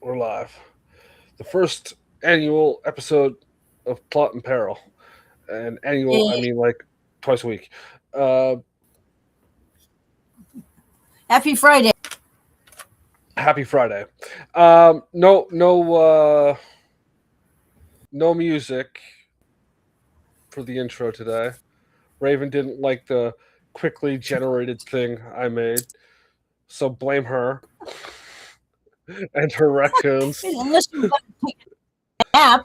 We're live. The first annual episode of Plot and Peril. And annual, I Yay. mean like twice a week. Uh, Happy Friday. Happy Friday. No music for the intro today. Raven didn't like the quickly generated thing I made, so blame her and her raccoons. Unless you want to take a nap.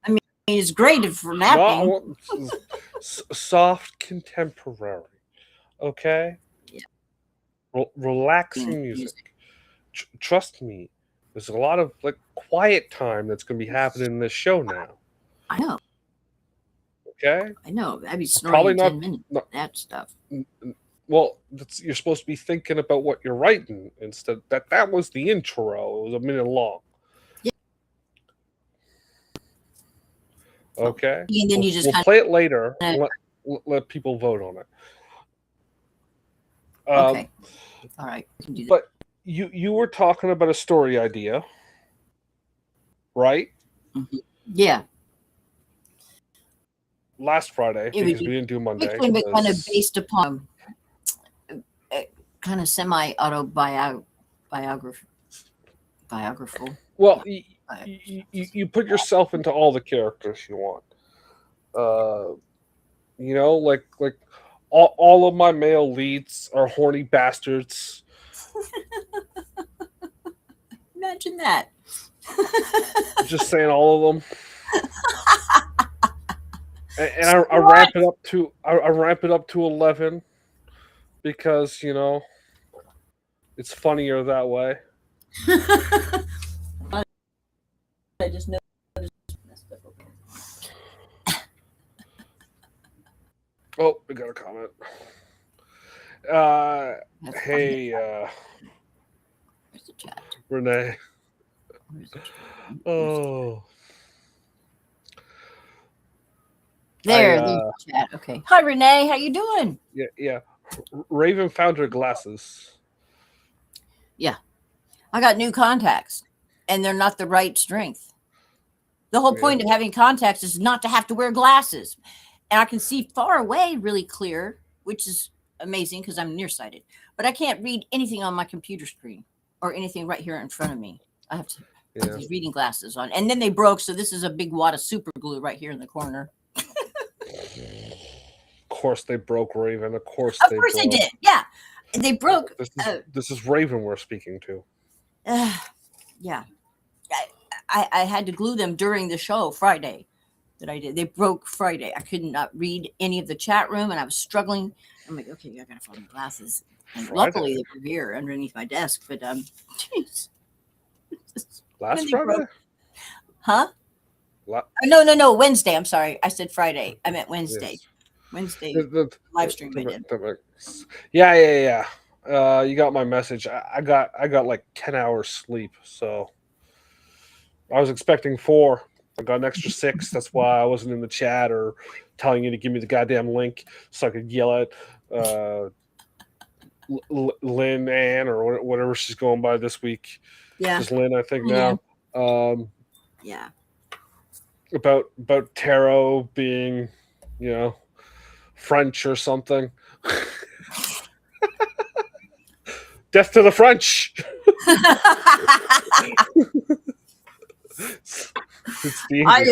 I mean, it's great for napping. No, soft contemporary. Okay, Yeah. relaxing music. Trust me, there's a lot of like quiet time that's going to be happening in this show now. I know. Okay, I know. I'd be snoring probably in not. 10 minutes. That stuff. Well, you're supposed to be thinking about what you're writing instead. That was the intro. It was a minute long. Yeah. Okay, And then you just we'll kind play it later. of. Let people vote on it. Okay. All right. We can do that. But you were talking about a story idea, right? Mm-hmm. Yeah. Last Friday, because we didn't do Monday. Kind of based upon kind of semi-autobiographical. Well, you put yourself into all the characters you want. Like all of my male leads are horny bastards. Imagine that. Just saying all of them. And I ramp it up to I ramp it up to 11 because it's funnier that way. I just know. Oh, we got a comment. Hey, Where's the chat? Renee. Where's the chat? Oh. There's the chat. Okay. Hi, Renee. How you doing? Yeah. Raven found her glasses. Yeah. I got new contacts, and they're not the right strength. The whole point of having contacts is not to have to wear glasses. And I can see far away really clear, which is amazing because I'm nearsighted. But I can't read anything on my computer screen or anything right here in front of me. I have to put these reading glasses on. And then they broke, so this is a big wad of super glue right here in the corner. Of course they broke, Raven. Of course they did. Yeah. They broke. This is Raven we're speaking to. Yeah. I had to glue them during the show Friday that I did. They broke Friday. I could not read any of the chat room, and I was struggling. I'm like, okay, I gotta find my glasses. And luckily they were here underneath my desk. But geez. Last Friday? Huh? No. Wednesday. I'm sorry. I said Friday. I meant Wednesday. Yes. Wednesday live stream I did. Yeah. You got my message. I got like 10 hours sleep, so I was expecting 4. I got an extra 6. That's why I wasn't in the chat or telling you to give me the goddamn link so I could yell at Lynn Ann or whatever she's going by this week. Yeah, just Lynn, I think now. Yeah. About tarot being, French or something. Death to the French. It's the English.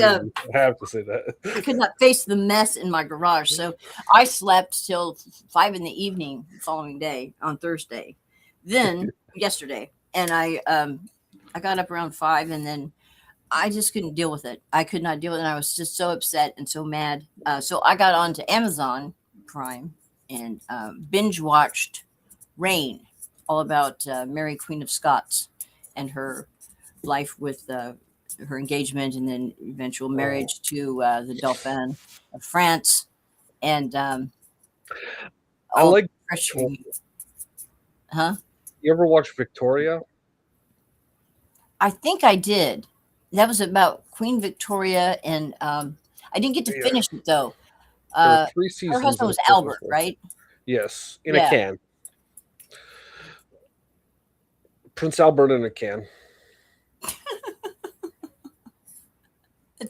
I have to say that. I could not face the mess in my garage, so I slept till 5 in the evening the following day on Thursday. Then yesterday, and I got up around 5, and then I just couldn't deal with it. I could not deal with it, and I was just so upset and so mad. So I got onto Amazon Prime and binge watched Reign, all about Mary Queen of Scots and her life with her engagement and then eventual marriage to the Dauphin of France. And I like Huh? You ever watch Victoria? I think I did. That was about Queen Victoria, and I didn't get to finish it though. 3 seasons. Her husband was Albert, right? Yes, in a can. Prince Albert in a can.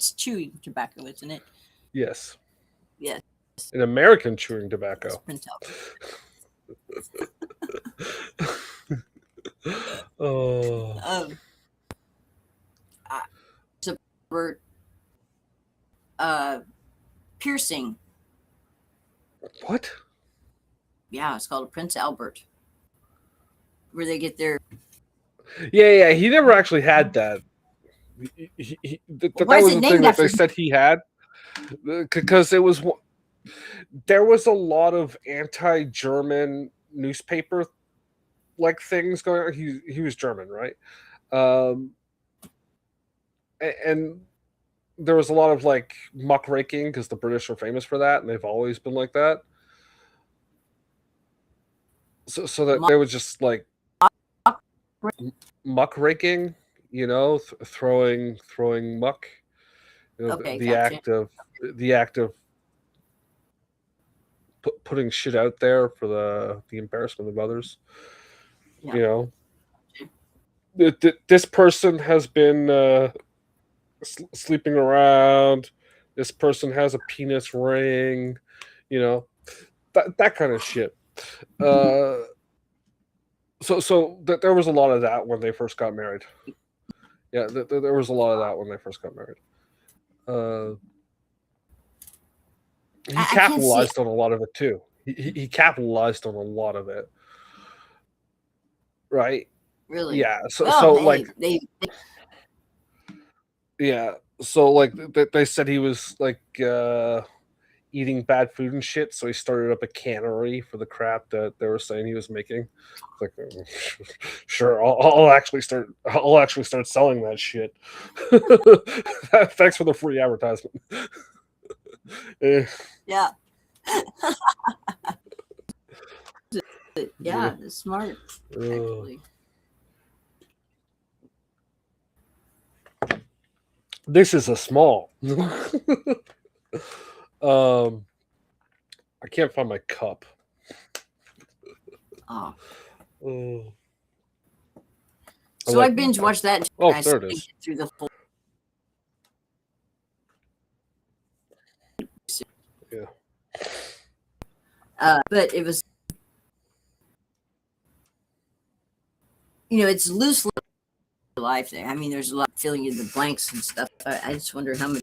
It's chewing tobacco, isn't it? Yes. Yes. An American chewing tobacco. Prince Oh. Albert piercing. What? Yeah, it's called a Prince Albert, where they get their. Yeah. He never actually had that. That Why is was it the thing named that after they said he had, because there was a lot of anti-German newspaper like things going on. He was German, right? Um, and there was a lot of like muckraking because the British are famous for that, and they've always been like that. So that there was just like muckraking, throwing muck. Okay, The gotcha. act of putting shit out there for the embarrassment of others. Yeah. You know, this person has been sleeping around. This person has a penis ring. That kind of shit. There was a lot of that when they first got married. Yeah, there was a lot of that when they first got married. He I can't see capitalized on a lot of it too. He capitalized on a lot of it, right? really. Yeah. Well, hey, they yeah. So like they said he was like eating bad food and shit. So he started up a cannery for the crap that they were saying he was making. It's like, sure, I'll actually start. I'll actually start selling that shit. Thanks for the free advertisement. yeah. Yeah. Yeah, it's smart actually. This is a small. I can't find my cup. Oh. Oh. So I binge watched that. Oh, I there it is. through the whole. Yeah. But it was, it's loose life there. I mean, there's a lot filling in the blanks and stuff. I just wonder how much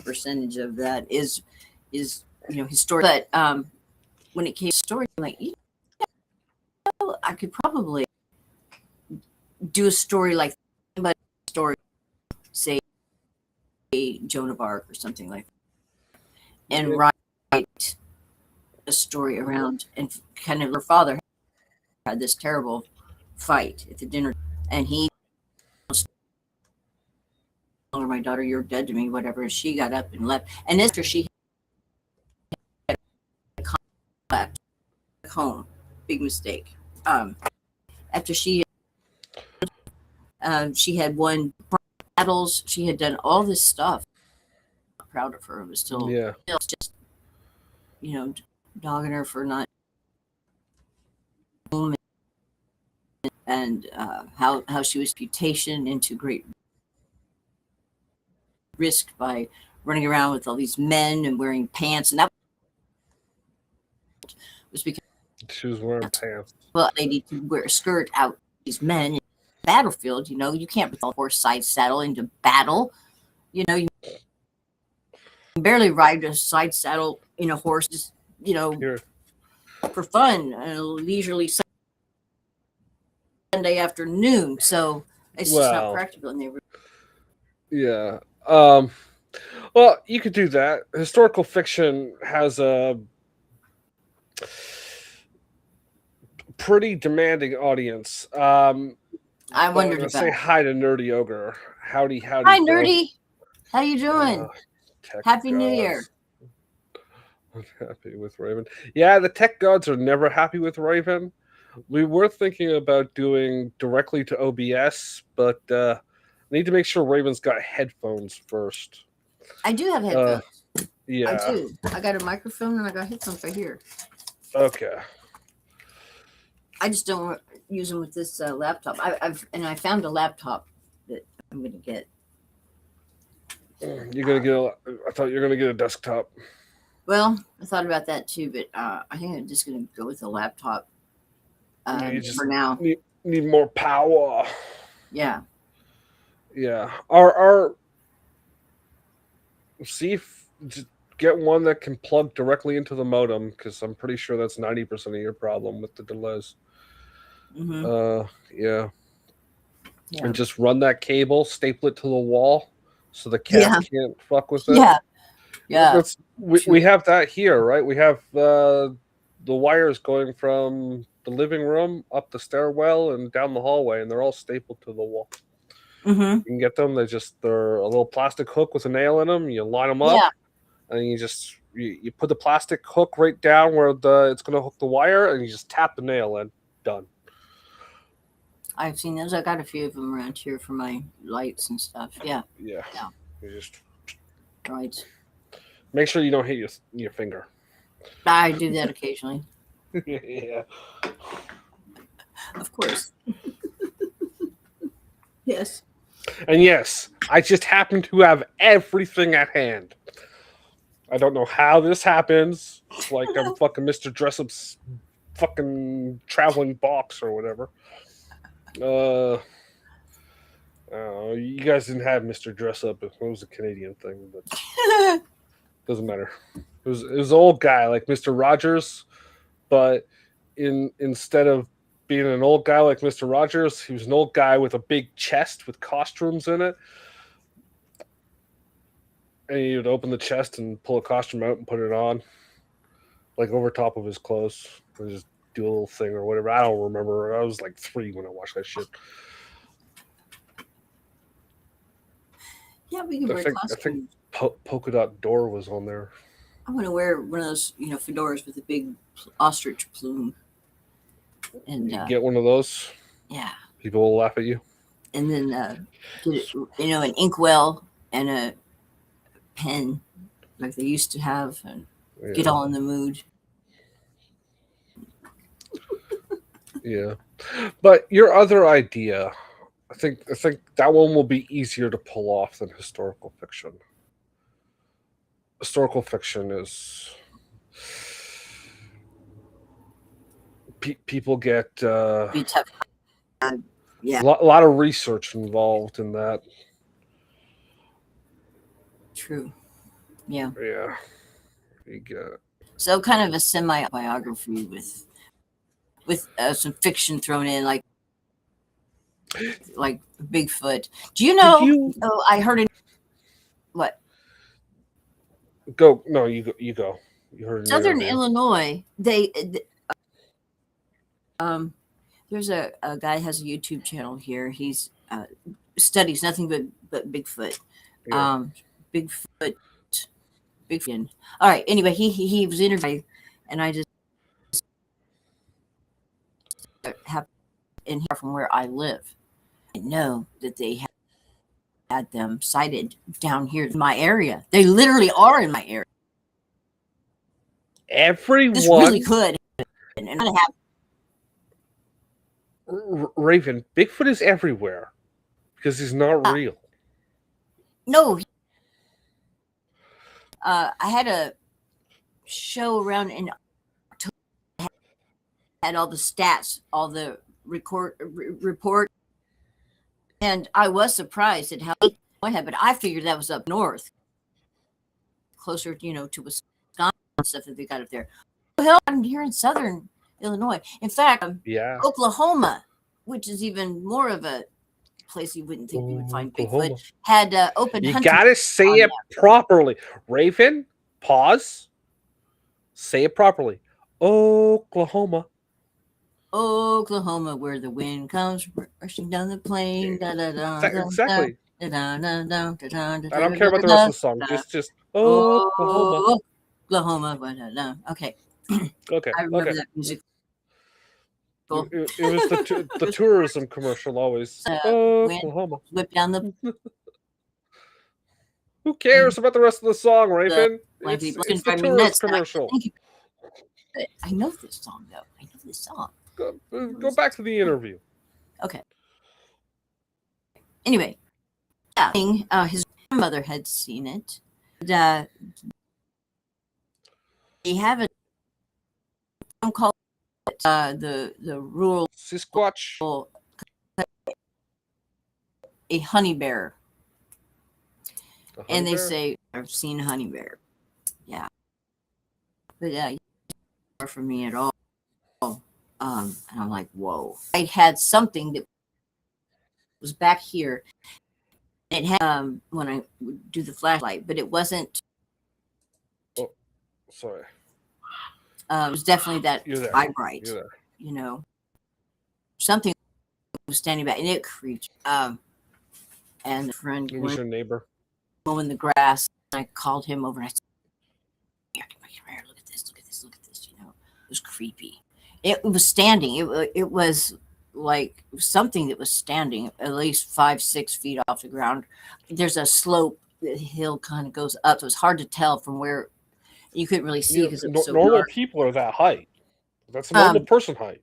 percentage of that is historic. But when it came to story, like, I could probably do a story like, but story, say Joan of Arc or something like that, and write a story around, and kind of her father had this terrible fight at the dinner, and he told her, my daughter, you're dead to me, whatever. And she got up and left. And after she left home, big mistake. After she had won battles, she had done all this stuff. I'm proud of her. It was still just dogging her for not home, and how she was reputation into great risk by running around with all these men and wearing pants, and that was because she was wearing pants. Well, they need to wear a skirt out. These men in the battlefield, you can't put the horse side saddle into battle. You can barely ride a side saddle in a horse, just Here. for fun, a leisurely Sunday afternoon. So it's just not practical. And they were, yeah. Well, you could do that. Historical fiction has a pretty demanding audience. I wondered about. Say hi to Nerdy Ogre. Howdy. Hi, bro. Nerdy. How you doing? Happy New Year. I'm happy with Raven. Yeah, the tech gods are never happy with Raven. We were thinking about doing directly to OBS, but need to make sure Raven's got headphones first. I do have headphones. Yeah. I do. I got a microphone and I got headphones right here. Okay. I just don't use them with this laptop. I found a laptop that I'm going to get You're gonna get. I thought you were gonna get a desktop. Well, I thought about that too, but I think I'm just going to go with a laptop You just for now. need more power. Yeah. Yeah. Our see if just get one that can plug directly into the modem because I'm pretty sure that's 90% of your problem with the delays. Hmm. Yeah. Yeah. And just run that cable, staple it to the wall, so the cats Yeah. can't fuck with it. Yeah. Yeah. That's we True. have that here, right? We have the wires going from the living room up the stairwell and down the hallway, and they're all stapled to the wall. Hmm. You can get them. They're a little plastic hook with a nail in them. You line them up, Yeah. and you put the plastic hook right down where it's going to hook the wire, and you just tap the nail in. Done. I've seen those. I got a few of them around here for my lights and stuff. Yeah. Yeah. Yeah. You just Right. make sure you don't hit your finger. I do that occasionally. Yeah. Of course. Yes. And yes, I just happen to have everything at hand. I don't know how this happens. It's like I'm fucking Mr. Dressup's fucking traveling box or whatever. You guys didn't have Mr. Dress Up. It was a Canadian thing, but doesn't matter. It was an old guy like Mr. Rogers, but instead of being an old guy like Mr. Rogers, he was an old guy with a big chest with costumes in it. And he would open the chest and pull a costume out and put it on, like over top of his clothes, and just do a little thing or whatever. I don't remember. I was like 3 when I watched that shit. Yeah, we can wear I think costumes. Polka Dot Door was on there. I want to wear one of those, fedoras with a big ostrich plume. And You get one of those, yeah, people will laugh at you. and then get an inkwell and a pen like they used to have, and get Yeah. all in the mood. Yeah. But your other idea, I think that one will be easier to pull off than historical fiction. Historical fiction is people get Be tough. Yeah, a lot of research involved in that. true. Yeah. Yeah. You get So kind of a semi-biography with some fiction thrown in, like Bigfoot. Do you Did know? you Oh, I heard it. What? go? No, you go. You heard an Southern interview. Illinois. Um, there's a guy has a YouTube channel here. He's studies nothing but Bigfoot. Yeah. Bigfoot. All right. Anyway, he was interviewed, and I just have in here from where I live. I know that they had them sighted down here in my area. They literally are in my area. Everyone, This really could, and I have. Raven, Bigfoot is everywhere because he's not real. No. I had a show around in October, had all the stats, all the report, and I was surprised at how I had, but I figured that was up north, closer, to Wisconsin and stuff that they got up there. What the hell happened here in Southern Illinois? In fact, Yeah. Oklahoma, which is even more of a place you wouldn't think you would find Oklahoma. Bigfoot, had open You hunting. gotta say it properly. Raven, pause. Say it properly. Oklahoma. Oklahoma, where the wind comes rushing down the plain. Da, da, da, da, Exactly. da, da, da, da, da, da, I don't care about the rest of the song. Just Oklahoma. Oklahoma. Da, da. Okay. Okay. I remember Okay. that music. It was the tourism commercial always. Oklahoma. Whip down the Who cares about the rest of the song, Raven? black It's people. the Drive me tourist nuts. And commercial. Thank you. I know this song though. I know this song. Go back to the interview. Okay. Anyway, yeah, grandmother had seen it. And, they have a called the rural Sasquatch. a honey bear, The honey and they bear? say I've seen a honey bear. Yeah, but for me at all. And I'm like, whoa! I had something that was back here. It had when I would do the flashlight, but it wasn't. Oh, sorry. It was definitely that You're there. vibrite. You're there. You know, something was standing back, and it creeped. And a friend It was your neighbor. mowing the grass. And I called him over, and I said, "Here, look at this, look at this, look at this." You know, it was creepy. It was standing. It was like something that was standing at least 5-6 feet off the ground. There's a slope. The hill kind of goes up, so it's hard to tell from where. You couldn't really see because it was so normal dark. people are that height. That's a normal person height.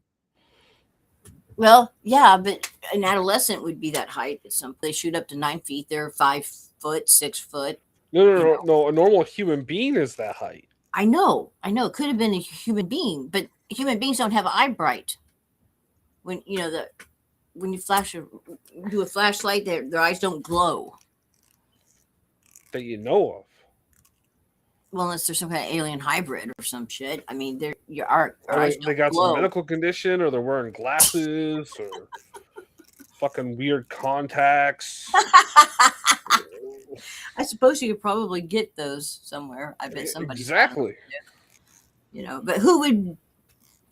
Well, yeah, but an adolescent would be that height. They shoot up to 9 feet. They're 5 foot, 6 foot. No. A normal human being is that height. I know. It could have been a human being, but human beings don't have eye bright. When you do a flashlight, their eyes don't glow. That you know of. Well, unless there's some kind of alien hybrid or some shit. I mean, our eyes They got glow. some medical condition, or they're wearing glasses, or fucking weird contacts. I suppose you could probably get those somewhere. I bet somebody. Exactly. But who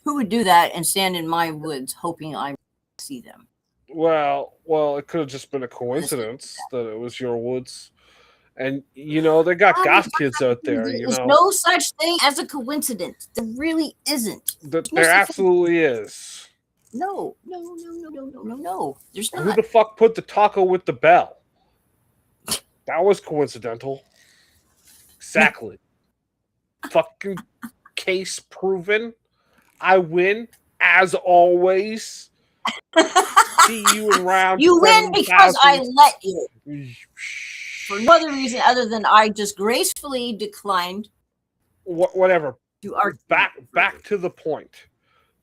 would do that and stand in my woods hoping I see them? Well, it could have just been a coincidence that it was your woods. And they got goth kids out there. There's no such thing as a coincidence. There really isn't. There absolutely is. No. There's not. Who the fuck put the taco with the bell? That was coincidental. Exactly. Fucking case proven. I win as always. See you in round. You win because I let you. For no other reason other than I just gracefully declined. Whatever. To argue. Back to the point.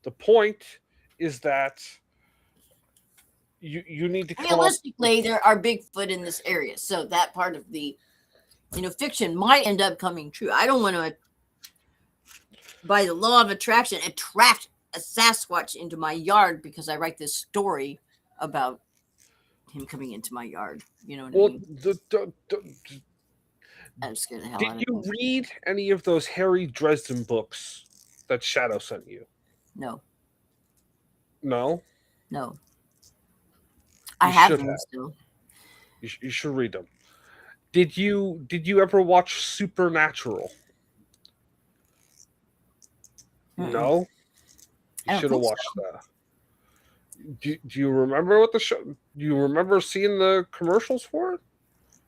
The point is that you need to realistically there are Bigfoot in this area, so that part of the fiction might end up coming true. I don't want to, by the law of attraction, attract a Sasquatch into my yard because I write this story about him coming into my yard. You know what I mean? I'm scared the hell out of Did you read any of those Harry Dresden books that Shadow sent you? No. No? No. I have them still. You should read them. Did you ever watch Supernatural? Mm-mm. No? You should have watched that. Do you remember what the show? Do you remember seeing the commercials for it?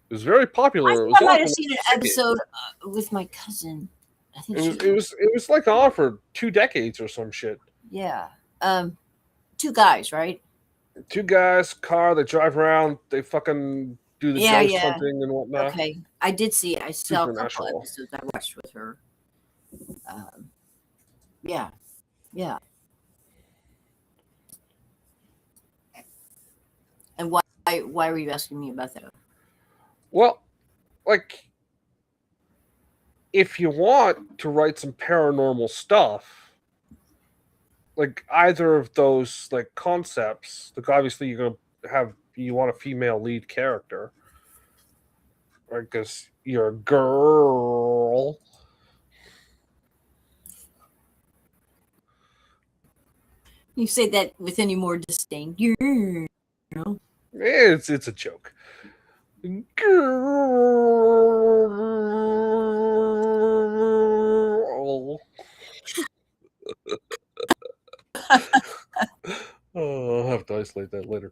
It was very popular. I might have seen an episode with my cousin. I think it was like on for 2 decades or some shit. Yeah. 2 guys, right? 2 guys, car. They drive around. They fucking do the ghost hunting and whatnot. Okay, I did see it. I saw a couple episodes I watched with her. Yeah. And why were you asking me about that? Well, like, if you want to write some paranormal stuff, like either of those like concepts, like obviously you want a female lead character, right? Because you're a girl. You say that with any more disdain. It's a joke. Girl. I'll have to isolate that later.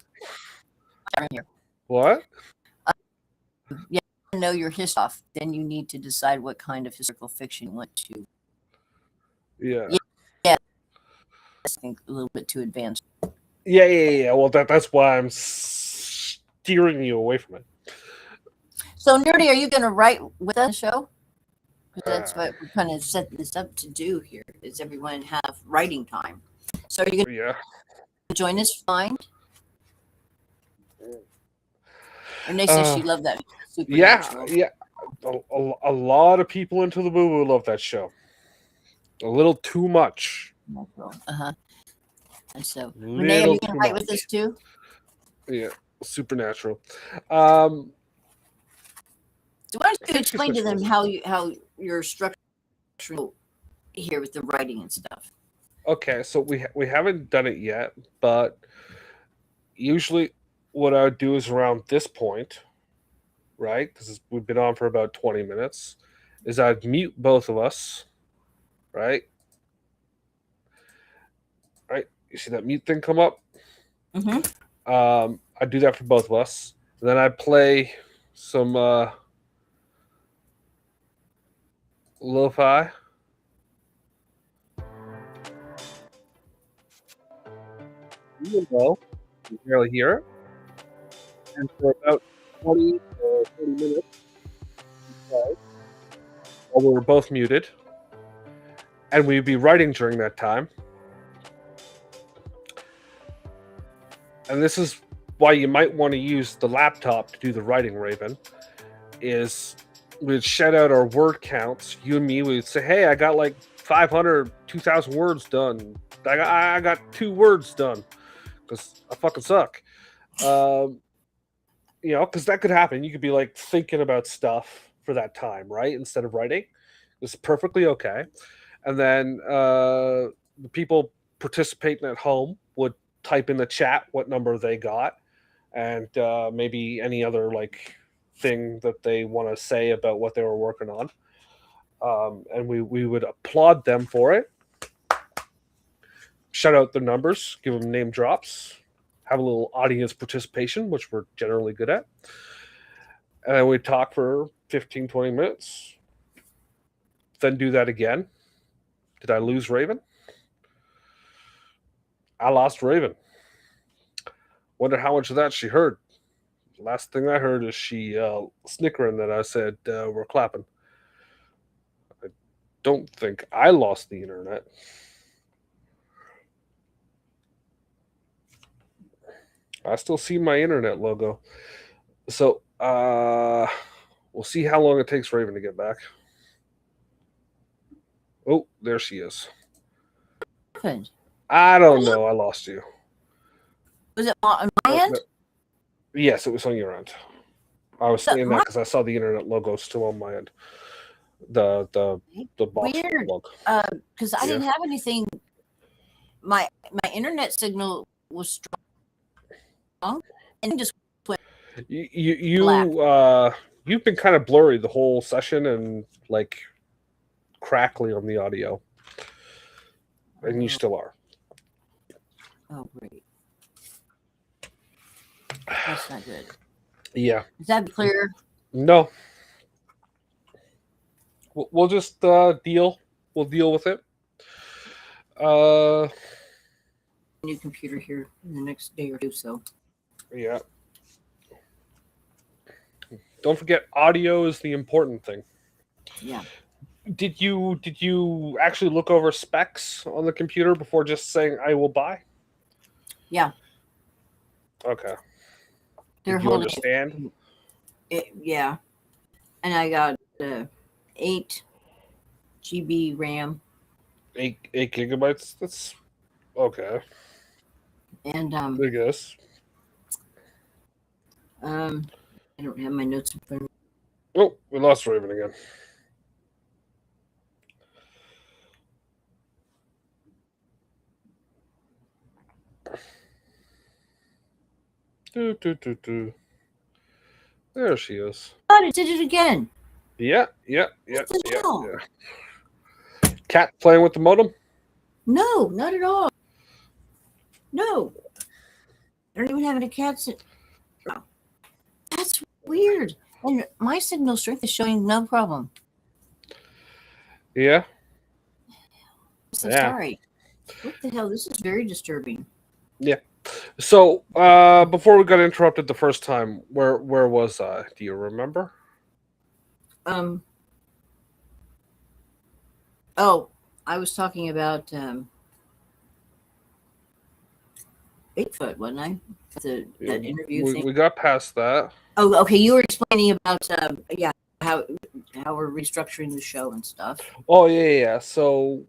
What? Know your history, then you need to decide what kind of historical fiction you want to. Yeah. I think a little bit too advanced. Yeah. Well, that's why I'm steering you away from it. So, Nerdy, are you going to write with us on the show? Because that's Uh, what we're kind of setting this up to do here, is everyone have writing time. So, are you going to yeah. join us? Fine. Renee says Uh, she loved that yeah, Supernatural. yeah. A lot of people into the Boo Boo love that show. A little too much. Uh-huh. And so, Renee, are Little you going to too write with us much. too? Yeah, Supernatural. Um, So, why I don't you think she's explain to switched them with. how you're structured here with the writing and stuff? Okay, so we haven't done it yet, but usually what I would do is around this point, right? Because we've been on for about 20 minutes. Is I'd mute both of us, right? Right? You see that mute thing come up? Mm-hmm. I'd do that for both of us. And then I'd play some lo-fi. Even though you can barely hear it. And for about 20 or 30 minutes, right, while we were both muted, and we'd be writing during that time. And this is why you might want to use the laptop to do the writing, Raven, is we'd shout out our word counts. You and me would say, hey, I got like 500, 2,000 words done. I got 2 words done because I fucking suck. Because that could happen. You could be like thinking about stuff for that time, right? Instead of writing. It's perfectly okay. And then the people participating at home would type in the chat what number they got and maybe any other like thing that they want to say about what they were working on. And we would applaud them for it, shout out their numbers, give them name drops, have a little audience participation, which we're generally good at. And then we'd talk for 15, 20 minutes, then do that again. Did I lose Raven? I lost Raven. Wonder how much of that she heard. Last thing I heard is she snickering that I said we're clapping. I don't think I lost the internet. I still see my internet logo. So we'll see how long it takes Raven to get back. Oh, there she is. Happened. I don't know. I lost you. Was it on my end? Yes, it was on your end. I was saying that My- because I saw the internet logo still on my end. The box Weird. logo. Because I didn't have anything. My internet signal was strong, and it just You've been kind of blurry the whole session and like crackly on the audio, and you still are. Oh, great. That's not good. Yeah. Is that clear? No. We'll just deal. We'll deal with it. New computer here in the next day or two. So Yeah. Don't forget, audio is the important thing. yeah. Did you actually look over specs on the computer before just saying I will buy? Yeah. Okay. They're Did you holding understand? yeah. And I got 8 GB RAM. 8 gigabytes. That's okay. And I guess. I don't have my notes in front of me. Oh, we lost Raven again. Do. There she is. God, it did it again. Yeah. What the hell? Cat playing with the modem? No, not at all. No. I don't even have any cats. No. That's weird. And my signal strength is showing no problem. Yeah. So sorry. What the hell? This is very disturbing. Yeah. So before we got interrupted the first time, where was I? Do you remember? Um. Oh, I was talking about Bigfoot, wasn't I? That interview thing. We got past that. Oh, okay. You were explaining about yeah, how we're restructuring the show and stuff. Oh yeah. So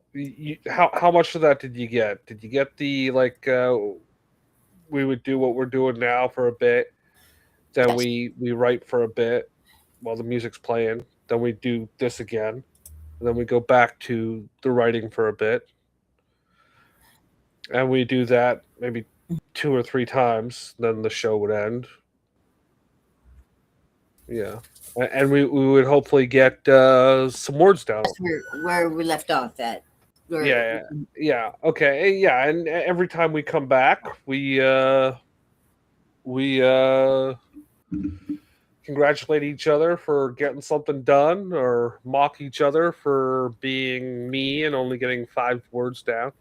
how much of that did you get? Did you get the like we would do what we're doing now for a bit, then Yes. we write for a bit while the music's playing, then we do this again, and then we go back to the writing for a bit, and we do that maybe 2 or 3 times, then the show would end. Yeah. And we would hopefully get some words down. That's where we left off at. Where, Yeah, yeah, okay, yeah, and every time we come back, we congratulate each other for getting something done, or mock each other for being me and only getting 5 words down.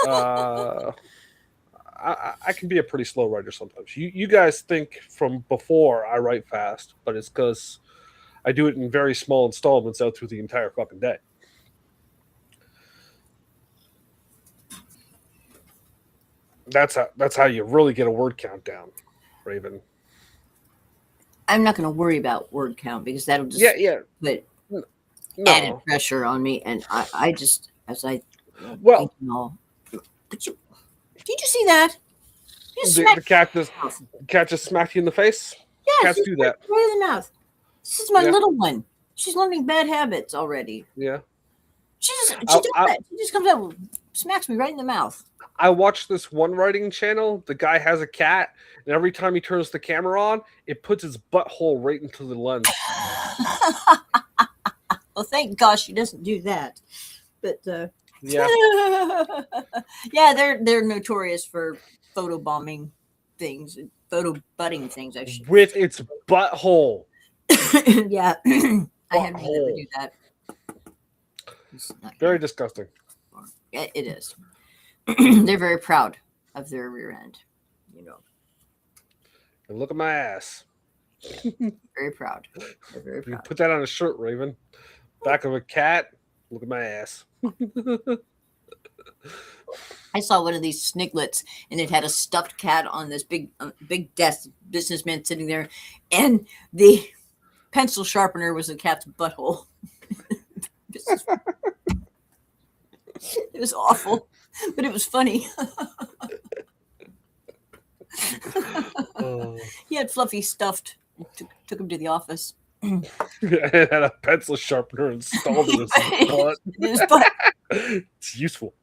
uh, I can be a pretty slow writer sometimes. You guys think from before I write fast, but it's because I do it in very small installments out through the entire fucking day. That's how you really get a word count down, Raven. I'm not going to worry about word count because that'll just put added No. pressure on me, and I just as I Well, all. Did you see that? the cat just smacked you in the face. Yeah, Cats do that. Right in the mouth. This is my Yeah. little one. She's learning bad habits already. Yeah. She does that. She just comes out, smacks me right in the mouth. I watched this one writing channel. The guy has a cat, and every time he turns the camera on, it puts his butthole right into the lens. Well, thank gosh she doesn't do that. But Yeah. yeah, they're notorious for photobombing things, photo butting things. Actually, With its butthole. Yeah, I have to never do that. Very disgusting. It is. They're very proud of their rear end, you know. And look at my ass. Very proud. They're very You proud. put that on a shirt, Raven. Back of a cat. Look at my ass. I saw one of these sniglets, and it had a stuffed cat on this big desk. Businessman sitting there, and the pencil sharpener was the cat's butthole. It was awful, but it was funny. He had Fluffy stuffed. Took him to the office. It had a pencil sharpener installed in his butt. It's useful.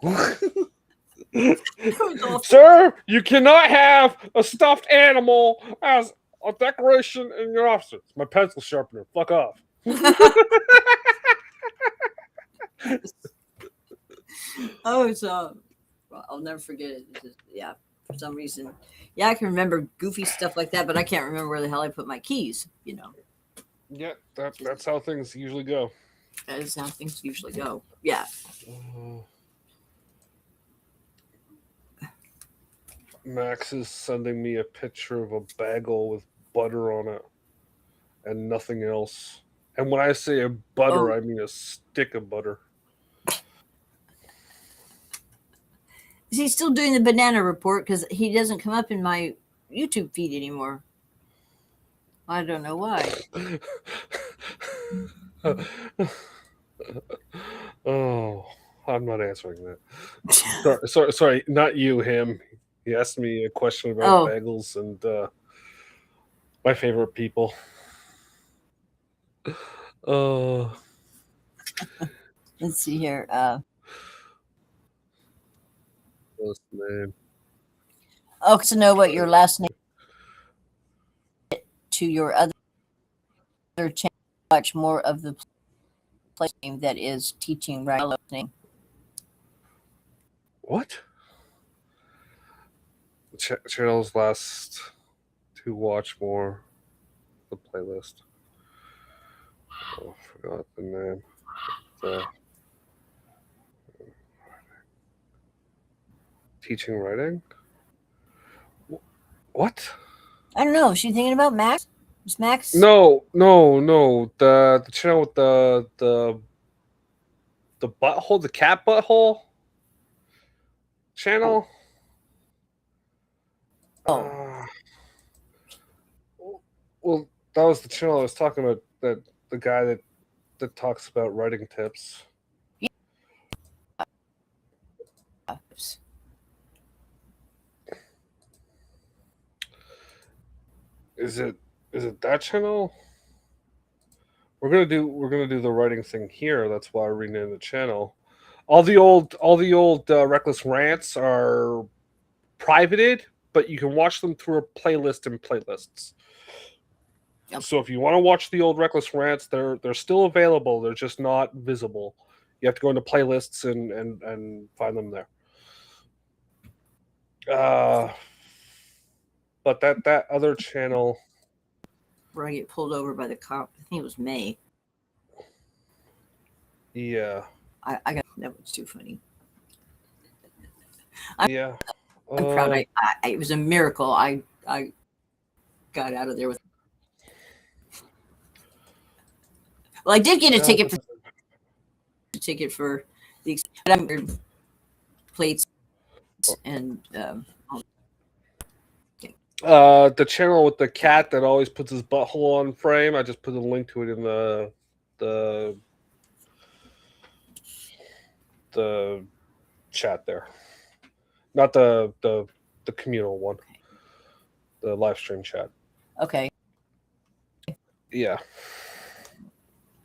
Sir, you cannot have a stuffed animal as a decoration in your office. It's my pencil sharpener. Fuck off. Oh, it's I'll never forget it. It's just, yeah, for some reason. Yeah, I can remember goofy stuff like that, but I can't remember where the hell I put my keys, you know. Yeah, that's how things usually go. That is how things usually go. Yeah. Max is sending me a picture of a bagel with butter on it and nothing else. And when I say a butter, I mean a stick of butter. Is he still doing the banana report? Because he doesn't come up in my YouTube feed anymore. I don't know why. Oh, I'm not answering that. Sorry, not you, him. He asked me a question about bagels and my favorite people. Let's see here. What's the name? Oh, to know what your last name to your other channel. Watch more of the place name that is teaching writing. What? Channel's last to watch more. The playlist. Oh, I forgot the name. Teaching writing? What? I don't know. Is she thinking about Max? Is Max? No. The channel with the butthole, the cat butthole channel. Oh. Well, that was the channel I was talking about. That the guy that talks about writing tips. Is it that channel? We're gonna do the writing thing here. That's why I renamed the channel. All the old reckless rants are privated, but you can watch them through a playlist in playlists. Yep. So if you want to watch the old reckless rants, they're still available. They're just not visible. You have to go into playlists and find them there. But that other channel, Where I get pulled over by the cop. I think it was May. yeah, I got that was too funny. yeah. I'm proud. It was a miracle. I got out of there with. Well, I did get a ticket for the plates and the channel with the cat that always puts his butthole on frame. I just put a link to it in the chat there. Not the communal one. The live stream chat. okay. Yeah.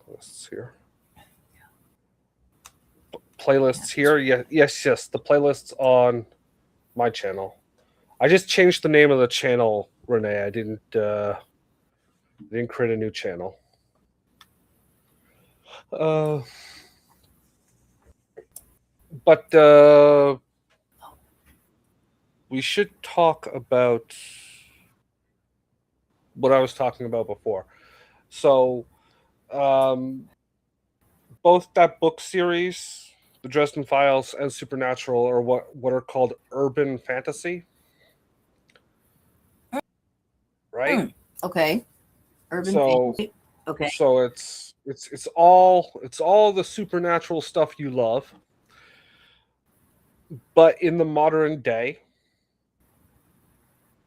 Playlists here. Playlists here. Yeah, yes. The playlists on my channel. I just changed the name of the channel, Renee. I didn't create a new channel. But we should talk about what I was talking about before. So, both that book series, the Dresden Files and Supernatural, are what are called urban fantasy, right? Okay. Urban So, fantasy. Okay. So it's all the supernatural stuff you love, but in the modern day.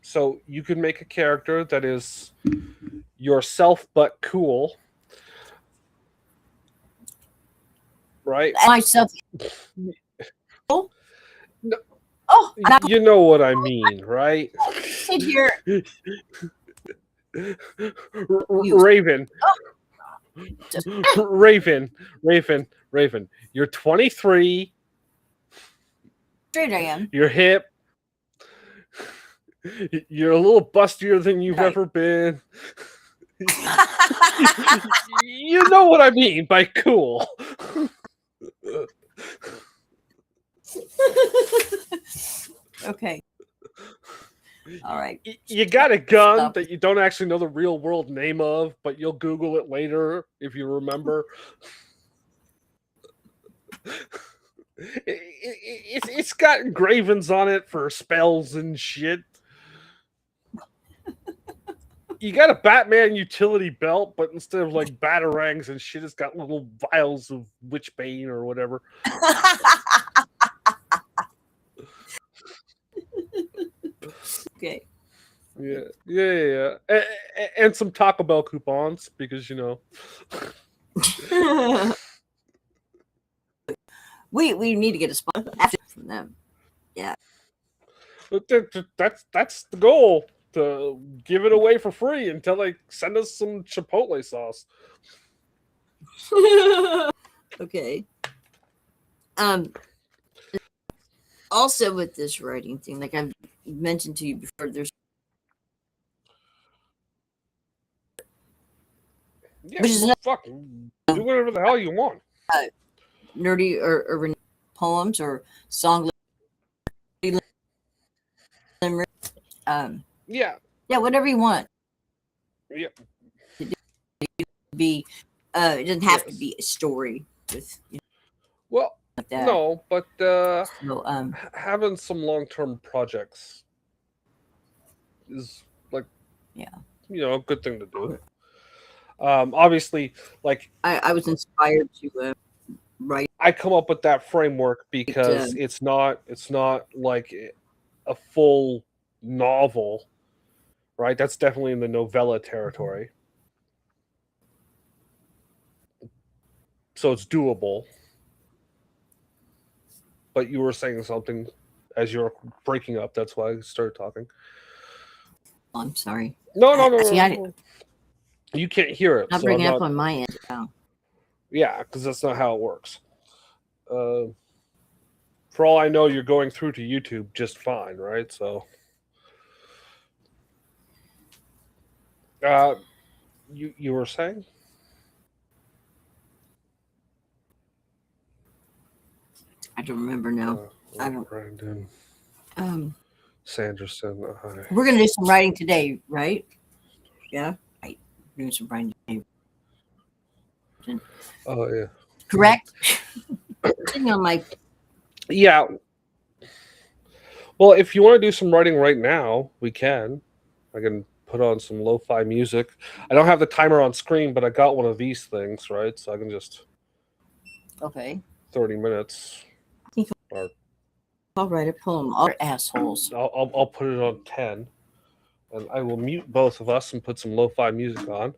So you can make a character that is yourself but cool, right? Myself. No, Oh, you know what I mean, right? sit here. Raven. Raven. You're 23. Straight I am. You're hip. You're a little bustier than you've ever been. You know what I mean by cool. Okay. All right. You got a gun that you don't actually know the real world name of, but you'll Google it later if you remember. It's got engravings on it for spells and shit. You got a Batman utility belt, but instead of like batarangs and shit, it's got little vials of witchbane or whatever. Okay. Yeah. And some Taco Bell coupons because you know. we need to get a sponsor from them. Yeah. But that's the goal, to give it away for free until they send us some Chipotle sauce. Okay. Also with this writing thing, like I've mentioned to you before, there's which is fucking do whatever the hell you want. Nerdy or poems or song. Yeah, whatever you want. Yeah. Be it doesn't have to be a story with well like that. No, but so, having some long-term projects is like a good thing to do. Obviously, like I was inspired to write. I come up with that framework because it's not like a full novel, right? That's definitely in the novella territory. So it's doable. But you were saying something as you're breaking up. That's why I started talking. I'm sorry. No, no, no, See, no, no. You can't hear it, not so I'm bringing up not. on my end. Oh. Yeah, because that's not how it works. Uh, for all I know, you're going through to YouTube just fine, right? So, uh, you were saying? I don't remember now. I don't. Brandon Um, Sanderson. we're gonna do some writing today, right? Yeah, right. Doing some writing today. Oh yeah. Correct. Sitting on my. Yeah. Well, if you want to do some writing right now, we can. I can put on some lo-fi music. I don't have the timer on screen, but I got one of these things, right? So I can just Okay. 30 minutes. Or I'll write a poem. All assholes. I'll put it on 10, and I will mute both of us and put some lo-fi music on.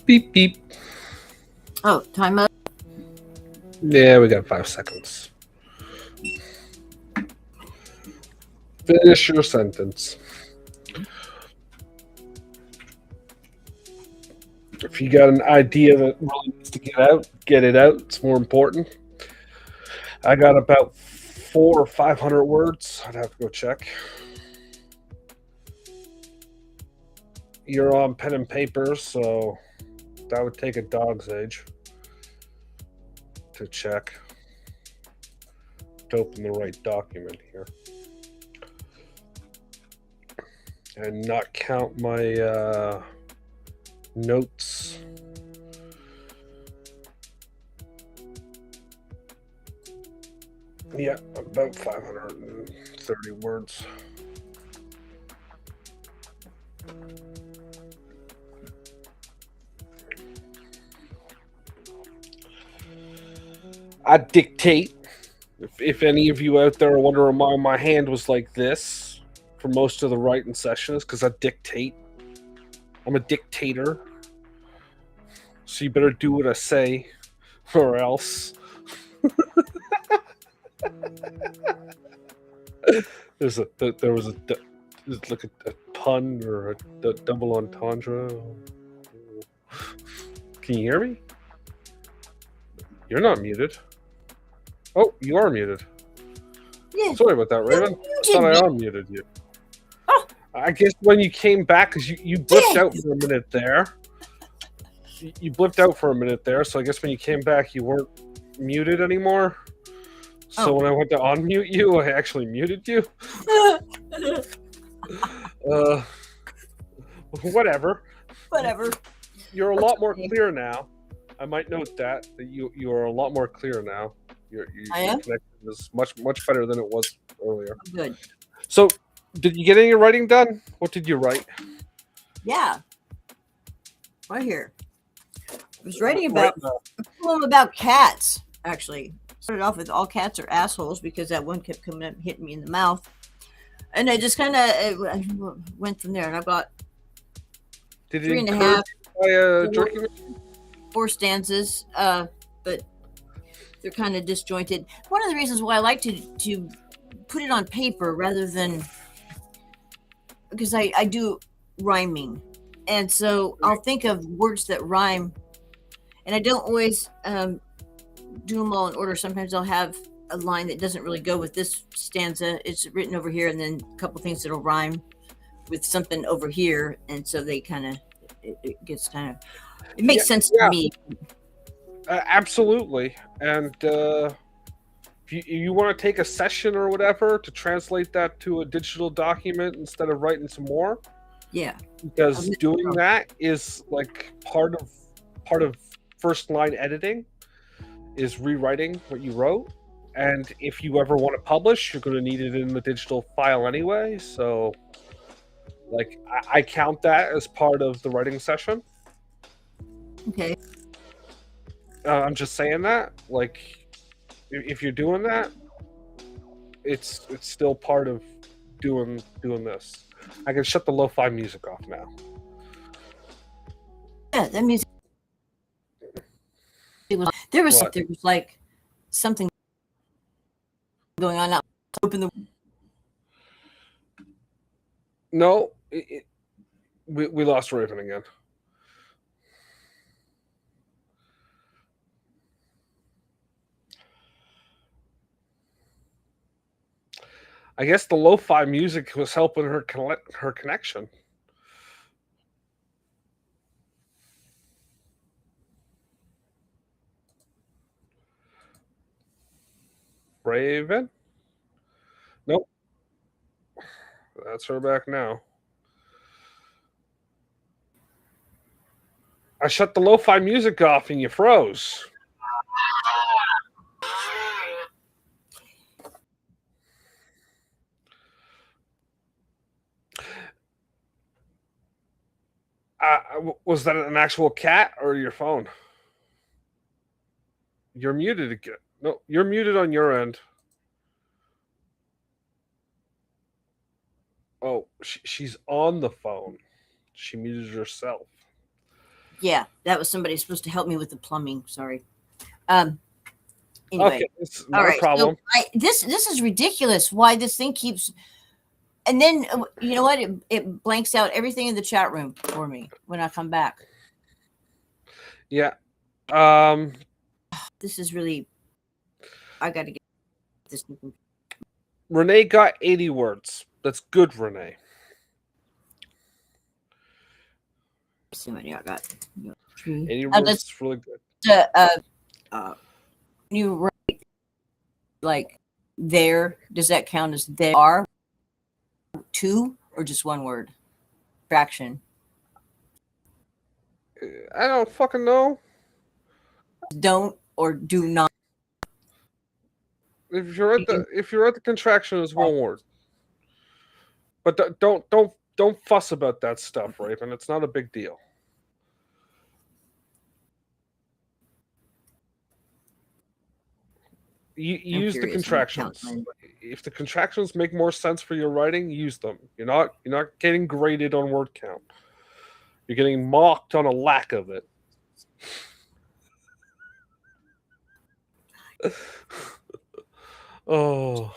Beep beep. Oh, time up. Yeah, we got 5 seconds. Finish your sentence. If you got an idea that really needs to get out, get it out. It's more important. I got about 400 or 500 words. I'd have to go check. You're on pen and paper, so that would take a dog's age to check. To open the right document here. And not count my notes. Yeah, about 530 words. I dictate. If any of you out there are wondering why my hand was like this for most of the writing sessions, because I dictate. I'm a dictator. So you better do what I say, or else. There was like a pun or a double entendre. Can you hear me? You're not muted. Oh, you are muted. Yeah. Sorry about that, Raven. I thought I unmuted you. Oh. I guess when you came back, because you blipped out for a minute there. You blipped out for a minute there, so I guess when you came back, you weren't muted anymore. So when I went to unmute you, I actually muted you. Whatever. Whatever. You're a lot more clear now. I might note that you are a lot more clear now. Your connection is much better than it was earlier. Good. So, did you get any writing done? What did you write? Yeah. Right here. I was writing about a poem about cats, actually. Started off with all cats are assholes because that one kept coming up and hitting me in the mouth. And I just kind of went from there. And I got 3.5, 4 stanzas, but they're kind of disjointed. One of the reasons why I like to put it on paper rather than, because I do rhyming. And so I'll think of words that rhyme, and I don't always do them all in order. Sometimes I'll have a line that doesn't really go with this stanza. It's written over here, and then a couple things that'll rhyme with something over here, and so they kind of it gets kind of it makes sense to me. Absolutely, and if you want to take a session or whatever to translate that to a digital document instead of writing some more. Yeah, because doing that is like part of first line editing is rewriting what you wrote, and if you ever want to publish, you're going to need it in the digital file anyway. So, like, I count that as part of the writing session. Okay. I'm just saying that, like, if you're doing that, it's still part of doing this. I can shut the lo-fi music off now. Yeah, that music. There was like something going on. Now open the. No, we lost Raven again. I guess the lo-fi music was helping her her connection. Raven? Nope. That's her back now. I shut the lo-fi music off and you froze. Was that an actual cat or your phone? You're muted again. No, you're muted on your end. Oh, she's on the phone. She muted herself. Yeah, that was somebody supposed to help me with the plumbing. Sorry. Um. Anyway. Okay, it's All not a right. So problem. this is ridiculous. Why this thing keeps. And then you know what? It blanks out everything in the chat room for me when I come back. Yeah. Um. This is really. I got to get this. Renee got 80 words. That's good, Renee. See how many I got. 80 Now, words is really good. You write like there. Does that count as there are two or just one word? Fraction. I don't fucking know. Don't or do not. If you're at the contraction, it's one word. But don't fuss about that stuff, Raven. It's not a big deal. You use the contractions. If the contractions make more sense for your writing, use them. You're not getting graded on word count. You're getting mocked on a lack of it. Oh.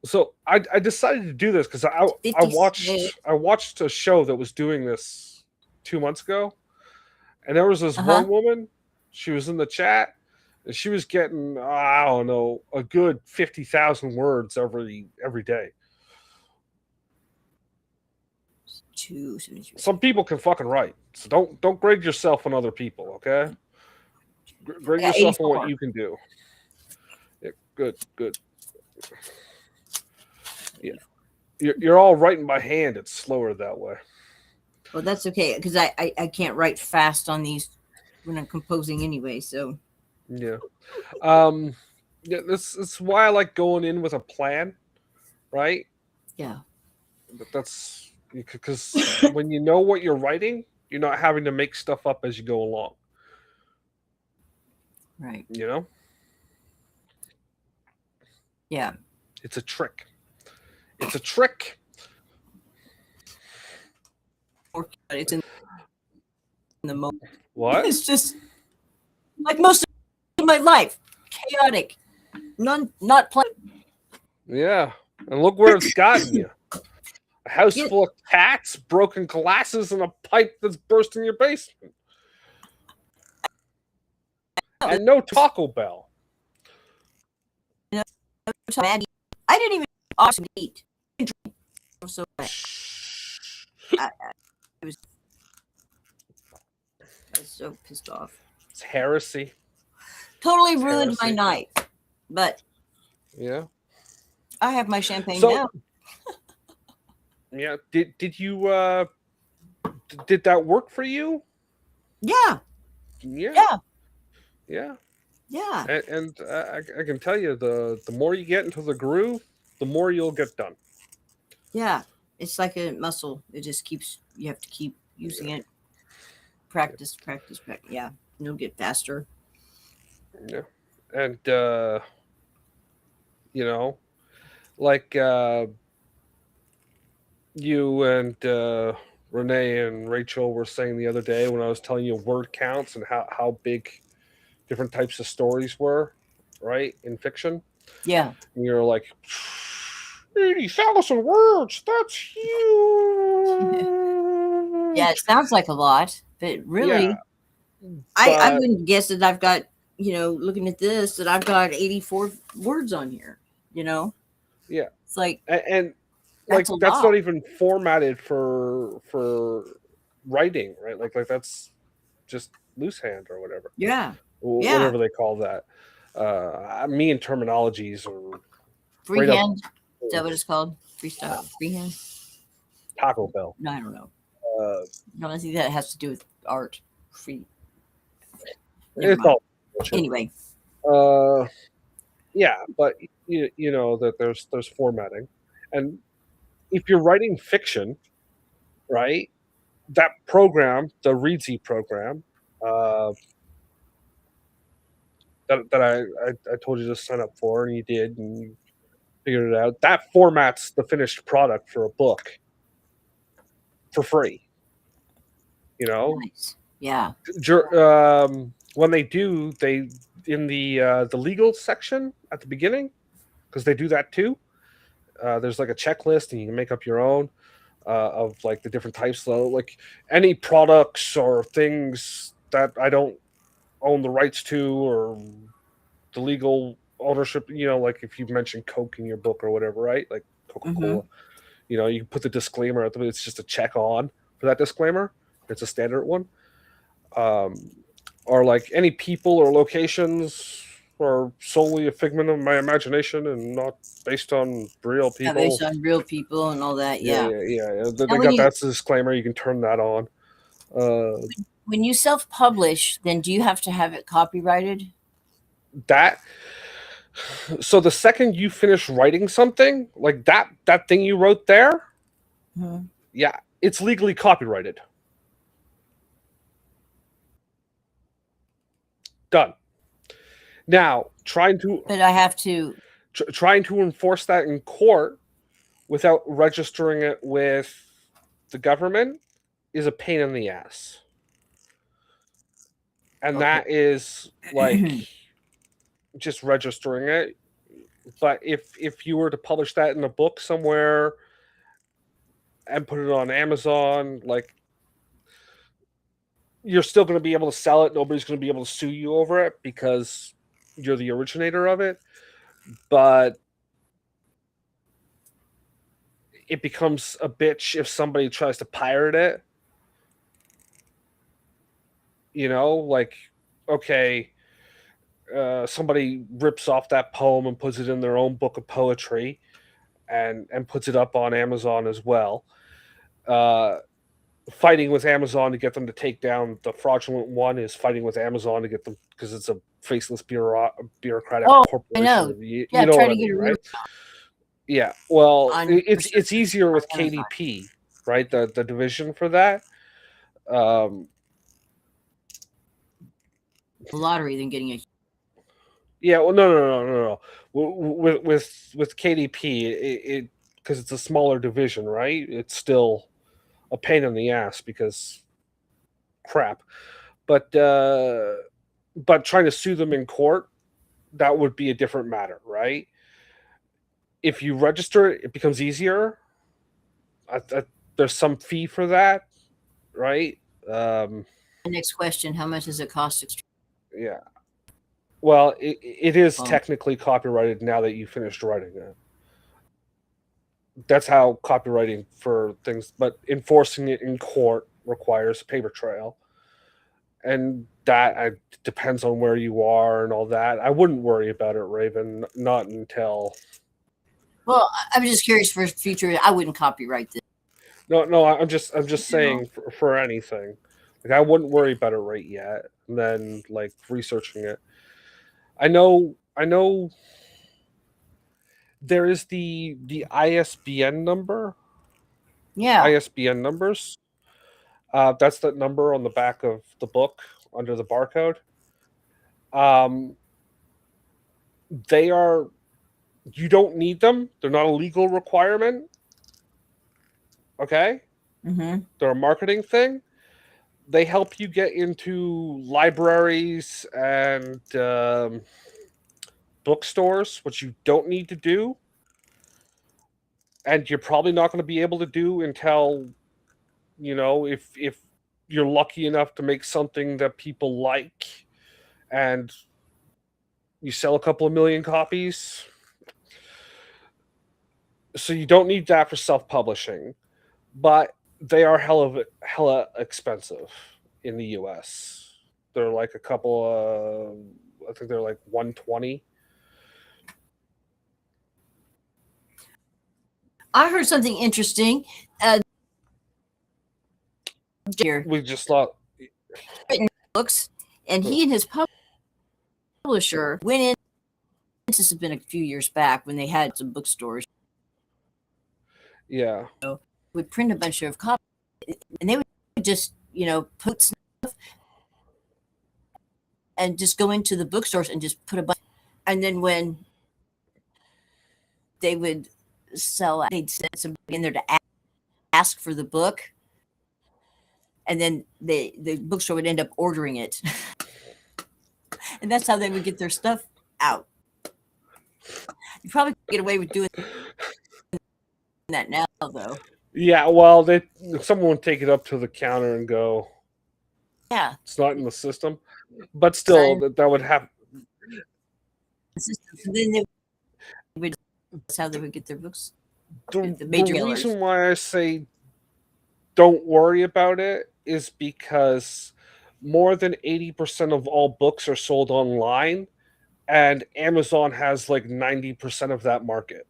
So I decided to do this because I watched a show that was doing this 2 months ago, and there was this one woman. She was in the chat, and she was getting I don't know a good 50,000 words every day. Some people can fucking write, so don't grade yourself on other people, okay? Grade yourself on what you can do. Yeah, good. Yeah, you're all writing by hand. It's slower that way. Well, that's okay because I can't write fast on these when I'm composing anyway. So yeah, yeah. That's why I like going in with a plan, right? Yeah, that's because when you know what you're writing, you're not having to make stuff up as you go along. Right. You know. Yeah. It's a trick. It's a trick. It's in the moment. What? It's just like most of my life, chaotic, not playing. Yeah, and look where it's gotten you. A house full of cats, broken glasses, and a pipe that's burst in your basement. And no Taco Bell. I didn't even often eat. So I was so pissed off. It's heresy. Totally ruined my night. But yeah, I have my champagne now. Yeah, did you did that work for you? Yeah. And I can tell you the more you get into the groove, the more you'll get done. Yeah, it's like a muscle. It just keeps. You have to keep using it. Practice. Yeah, you'll get faster. Yeah, and you know, like you and Renee and Rachel were saying the other day when I was telling you word counts and how big different types of stories were, right, in fiction. Yeah. And you're like 80,000 words. That's huge. Yeah, it sounds like a lot, but really, I wouldn't guess that I've got, looking at this, that I've got 84 words on here, Yeah. It's like, and like that's not even formatted for writing, right? Like that's just loose hand or whatever. Yeah. Whatever they call that. Me and terminologies or freehand. Is that what it's called? Freestyle. Freehand. Taco Bell. No, I don't know. No, I think that has to do with art. Free. It's all anyway. Yeah, but you know that there's formatting, and if you're writing fiction, right? That program, the Readsy program, that I told you to sign up for, and you did, and you figured it out. That formats the finished product for a book for free. You know, Nice. Yeah. when they do, they in the legal section at the beginning, because they do that too. There's like a checklist, and you can make up your own of like the different types. So, like any products or things that I don't own the rights to, or the legal ownership. Like if you mentioned Coke in your book or whatever, right? Like Coca Mm-hmm. Cola. You can put the disclaimer at the. It's just a check on for that disclaimer. It's a standard one. Um, or like any people or locations are solely a figment of my imagination and not based on real Yeah, people. based on real people and all that. Yeah, Yeah. yeah, yeah. Now, They got that's the disclaimer. You can turn that on. Uh, when you self-publish, then do you have to have it copyrighted? that so the second you finish writing something like that thing you wrote there, Mhm. yeah, it's legally copyrighted. Done. Now, But I have to. trying to enforce that in court without registering it with the government is a pain in the ass. And Okay. that is like just registering it. But if you were to publish that in a book somewhere and put it on Amazon, like you're still going to be able to sell it. Nobody's going to be able to sue you over it because you're the originator of it. But it becomes a bitch if somebody tries to pirate it. Like, okay, somebody rips off that poem and puts it in their own book of poetry and puts it up on Amazon as well. Uh, Fighting with Amazon to get them to take down the fraudulent one is fighting with Amazon to get them because it's a faceless bureaucratic Oh, I know. corporation. You, Yeah, you know try what to I get mean, a real right? Yeah. Well, on it's research easier on with Amazon. KDP, right? The division for that. Um, Lottery than getting a. yeah. Well, no. With KDP, it because it's a smaller division, right? It's still a pain in the ass because crap. But trying to sue them in court, that would be a different matter, right? If you register it, it becomes easier. There's some fee for that, right? Um, Next question: how much does it cost to yeah. Well, it is phone? technically copyrighted now that you finished writing it. That's how copywriting for things, but enforcing it in court requires a paper trail, and depends on where you are and all that. I wouldn't worry about it, Raven. Not until Well, I'm just curious for future. I wouldn't copyright this. no. I'm just You know? saying for anything. Like I wouldn't worry about it right yet. And then like researching it. I know there is the ISBN number, Yeah. ISBN numbers. That's the number on the back of the book under the barcode. Um, they are you don't need them. They're not a legal requirement. Okay, Mm-hmm. they're a marketing thing. They help you get into libraries and bookstores, which you don't need to do, and you're probably not going to be able to do until if you're lucky enough to make something that people like and you sell a couple of million copies. So you don't need that for self-publishing, but they are hella expensive in the US. They're like a couple of I think they're like 120. I heard something interesting. Here, We just thought written books, and he and his publisher went in. This has been a few years back when they had some bookstores. yeah. Would print a bunch of copies, and they would just put stuff and just go into the bookstores and just put a bunch. And then when they would sell, they'd send somebody in there to ask for the book. and then the bookstore would end up ordering it, and that's how they would get their stuff out. You probably get away with doing that now, though. Yeah, well, someone would take it up to the counter and go, Yeah, it's not in the system, but it's not still, in that would have the system. So then they would, that's how they would get their books the at the the major retailers. reason why I say don't worry about it is because more than 80% of all books are sold online, and Amazon has like 90% of that market.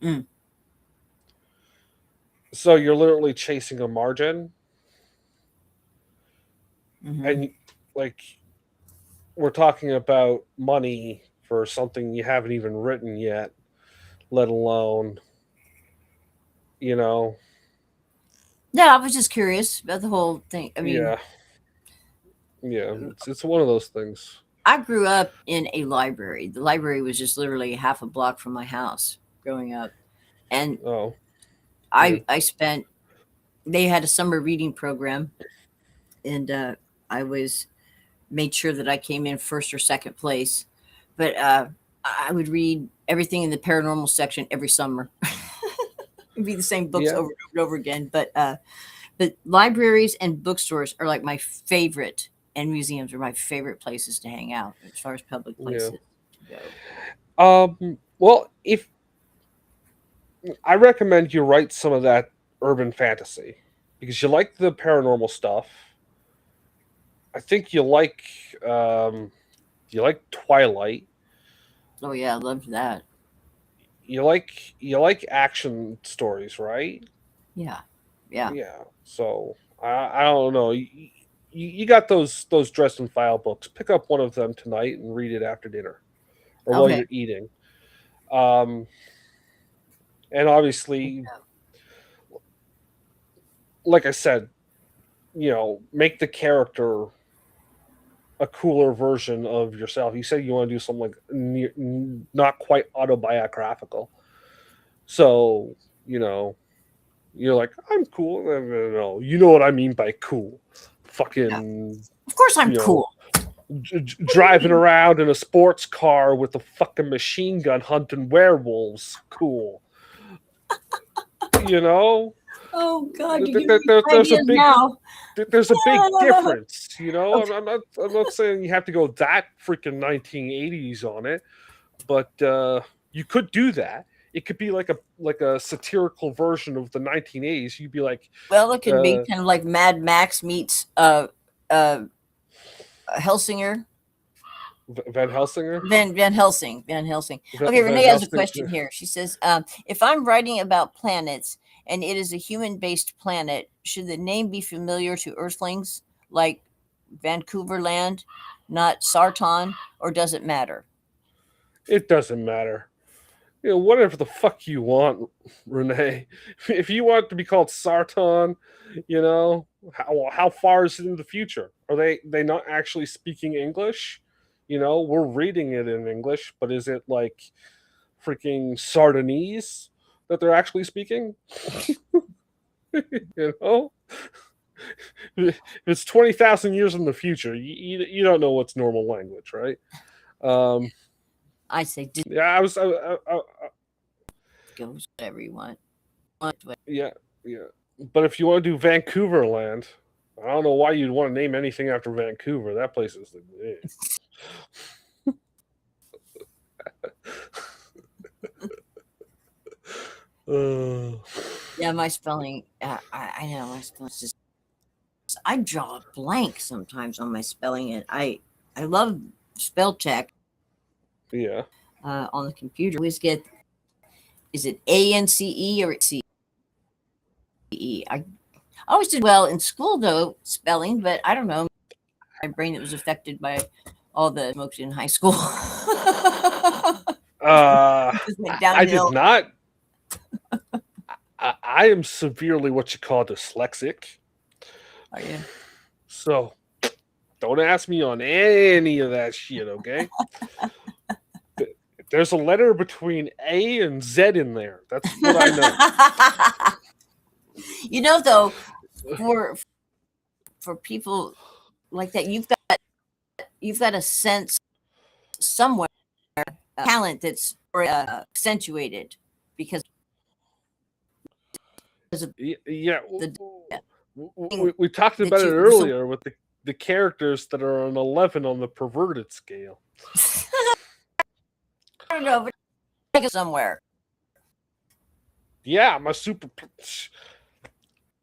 Mm. So you're literally chasing a margin, Hmm. and like we're talking about money for something you haven't even written yet, let alone, you know, Yeah, I was just curious about the whole thing. I mean, yeah, yeah, it's one of those things. I grew up in a library. The library was just literally half a block from my house growing up, and Oh, yeah, I spent. They had a summer reading program, and I was made sure that I came in first or second place. But I would read everything in the paranormal section every summer. It'd be the same books yeah, over and over again. But libraries and bookstores are like my favorite, and museums are my favorite places to hang out as far as public yeah. places go. Well, if I recommend you write some of that urban fantasy because you like the paranormal stuff. I think um, you like Twilight. Oh yeah, I loved that. You like action stories, right? Yeah, yeah. Yeah. So I don't know. You got those Dresden File books. Pick up one of them tonight and read it after dinner or while Okay. you're eating. Um, and obviously, like I said, make the character a cooler version of yourself. You said you want to do something like not quite autobiographical. So, you know, you're like, I'm cool. No, no, no. You know what I mean by cool. Yeah. Fucking, Of course, I'm you know, cool. What do you driving mean? around in a sports car with a fucking machine gun hunting werewolves. Cool. You know, Oh God, you're There- giving there- me there- some there's a ideas big now. there's a big Ah, difference. I'm not saying you have to go that freaking 1980s on it, but you could do that. It could be like a satirical version of the 1980s. You'd be like, well, it could be uh, kind of like Mad Max meets uh, Helsinger. Van Helsinger. Van Helsing. Van Helsing. Okay, Van Renee has a Helsing. question here. She says, if I'm writing about planets and it is a human-based planet, should the name be familiar to Earthlings like Vancouver Land, not Sarton, or does it matter? It doesn't matter. Whatever the fuck you want, Renee. If you want it to be called Sarton, how far is it in the future? Are they not actually speaking English? We're reading it in English, but is it like freaking Sardinese that they're actually speaking? you know, if it's 20,000 years in the future, you don't know what's normal language, right? Um, I say just yeah, goes whatever you want. yeah, yeah. But if you want to do Vancouver Land, I don't know why you'd want to name anything after Vancouver. That place is uh, Yeah, my spelling. I know my spelling's just. I draw a blank sometimes on my spelling, and I love spell check yeah. on the computer. I always get, is it ANCE or CE? I always did well in school though spelling, but I don't know, my brain that was affected by all the smokes in high school. Just went I did downhill. not. I am severely what you call dyslexic. Oh yeah. So don't ask me on any of that shit, okay? There's a letter between A and Z in there. That's what I know. You know, though, for for people like that, you've got a sense somewhere talent that's accentuated because of Yeah, the we talked that about it you so earlier with the characters that are an 11 on the perverted scale. I don't know, but take it somewhere. Yeah,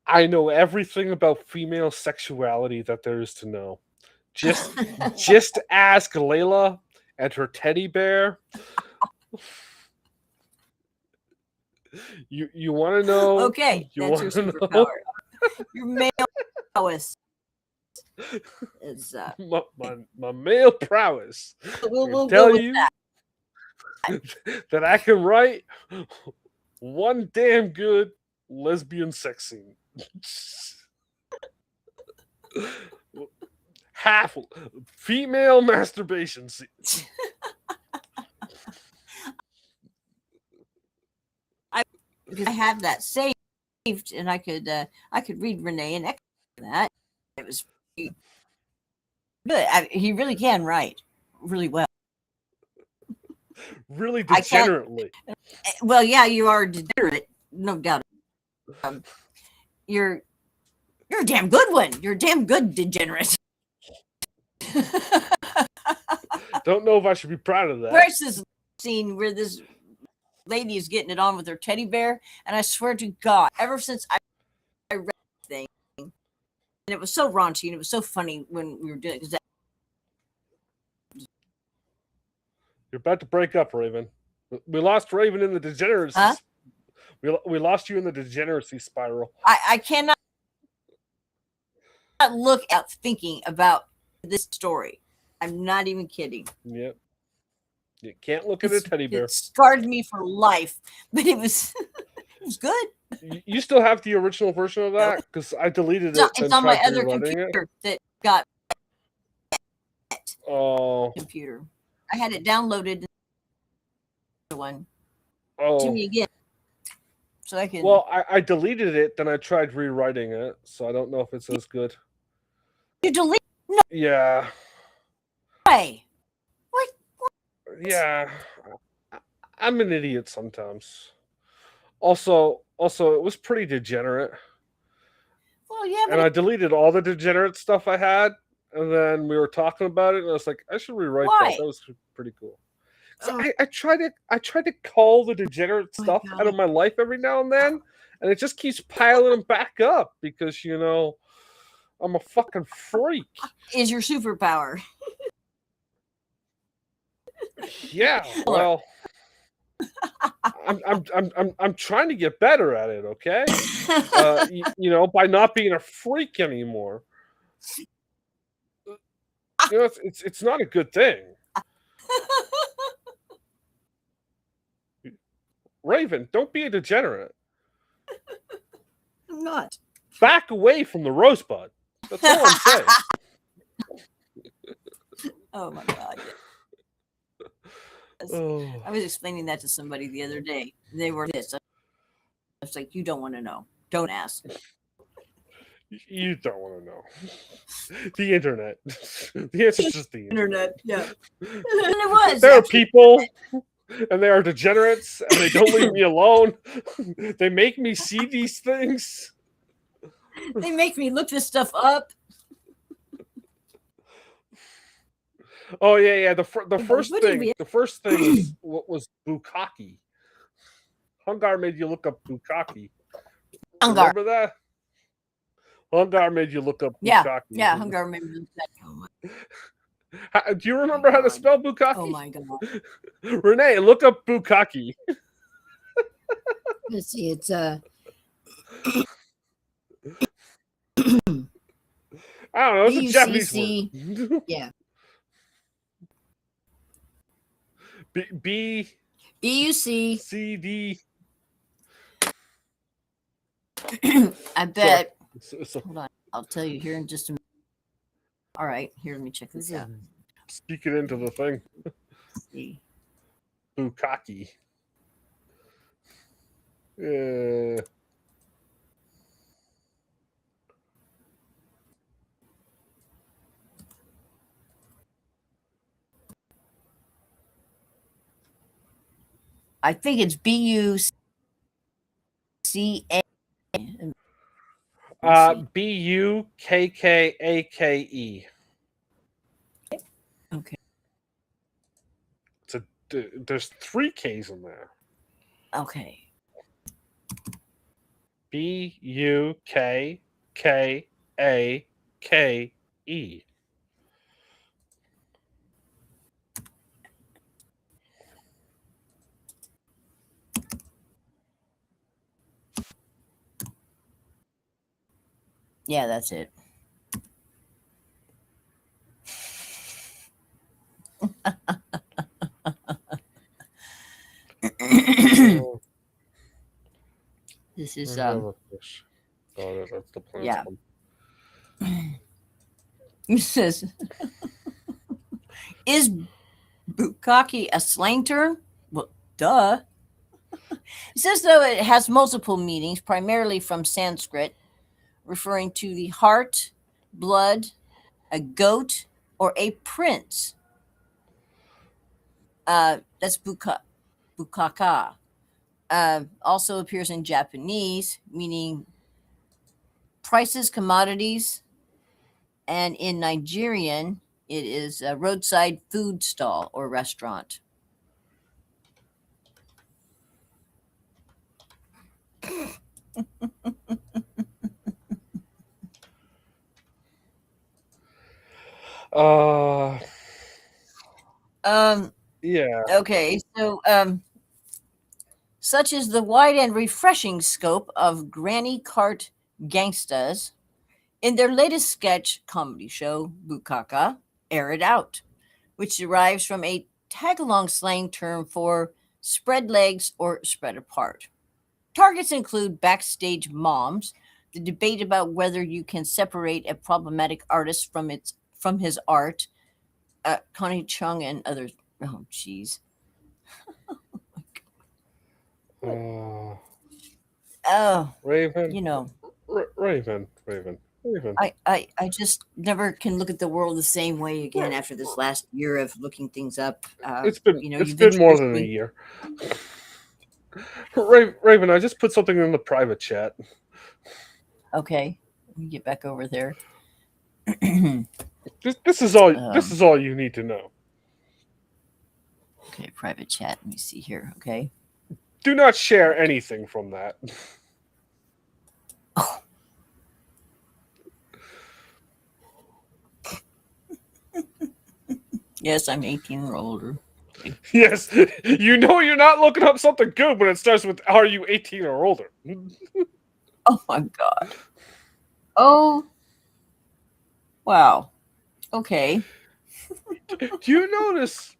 I know everything about female sexuality that there is to know. Just ask Layla and her teddy bear. You want to know? Okay, You that's your want to superpower. know? Your male prowess is. My male prowess. We'll I can go tell with you that. that I can write one damn good lesbian sex scene. Half female masturbation scene. Because I have that saved, and I could read Renee and echo that. It was good. He really can write really well. Really I can't. degenerately. Well, yeah, you are degenerate, no doubt. You're a damn good one. You're a damn good degenerate. Don't know if I should be proud of that. Where's this scene where this lady is getting it on with her teddy bear? And I swear to God, ever since I read the thing, and it was so raunchy and it was so funny when we were doing it. You're about to break up, Raven. We lost Raven in the degeneracy. Huh? We lost you in the degeneracy spiral. I cannot look at thinking about this story. I'm not even kidding. Yep. You can't look at a teddy bear. It scarred me for life, but it was good. You still have the original version of that? Because I deleted it. It's on my other rewriting computer that got Oh. computer. I had it downloaded. One. Oh. To me again. So I can. Well, I deleted it, then I tried rewriting it, so I don't know if it's as good. You delete? No. Yeah. Why? What? Yeah. I'm an idiot sometimes. Also, it was pretty degenerate. Well, yeah, and I deleted all the degenerate stuff I had, and then we were talking about it, and I was like, I should rewrite that. That was pretty cool. So I try to call the degenerate stuff out of my life every now and then, and it just keeps piling them back up because I'm a fucking freak. Is your superpower? Yeah, well, I'm trying to get better at it. Okay, by not being a freak anymore. It's not a good thing. Raven, don't be a degenerate. I'm not. Back away from the rosebud. That's all I'm saying. Oh my God. Oh. I was explaining that to somebody the other day. They were this. I was like, you don't want to know. Don't ask. You don't want to know. The internet. The answer is just the internet. Yeah. And it was. There are people, and they are degenerates, and they don't leave me alone. They make me see these things. They make me look this stuff up. Oh yeah. The first thing was bukkake. Hungar made you look up bukkake. Hungar. Remember that? Hungar made you look up bukkake. Yeah, Hungar made me look that. Do you remember how to spell bukkake? Oh my God. Renee, look up bukkake. Let's see, it's I don't know, it's a Japanese word. Yeah. B B-U-C C-D. I bet. So, hold on. I'll tell you here in just a minute. All right. Here, let me check this out. Speak it into the thing. See. Bukkake. I think it's Bucka. Let me see. Bukkake. Okay. It's a there's three K's in there. Okay. Bukkake. Yeah, that's it. Oh, This I is have a fish. Oh, that's the plant's yeah. one. It says, is bukkake a slang term? Well, duh. It says though it has multiple meanings, primarily from Sanskrit, referring to the heart, blood, a goat, or a prince. That's bukaka. Also appears in Japanese, meaning prices, commodities, and in Nigerian, it is a roadside food stall or restaurant. Uh, Um, yeah. okay, so such is the wide and refreshing scope of Granny Cart Gangstas. In their latest sketch comedy show, Bukaka, Air It Out, which derives from a tag-along slang term for spread legs or spread apart. Targets include backstage moms, the debate about whether you can separate a problematic artist from his art, Connie Chung and others. Oh, jeez. Uh, Oh, Raven. you know, Raven. I just never can look at the world the same way again Well, after this last year of looking things up. it's You've been more introduced than a me. year. Raven, I just put something in the private chat. Okay, let me get back over there. um, This is all. This is all you need to know. okay, private chat. Let me see here. Okay. Do not share anything from that. Oh, yes, I'm 18 or older. Okay. Yes, you know you're not looking up something good when it starts with "Are you 18 or older?" Oh my God. Oh, wow. Okay. Do you notice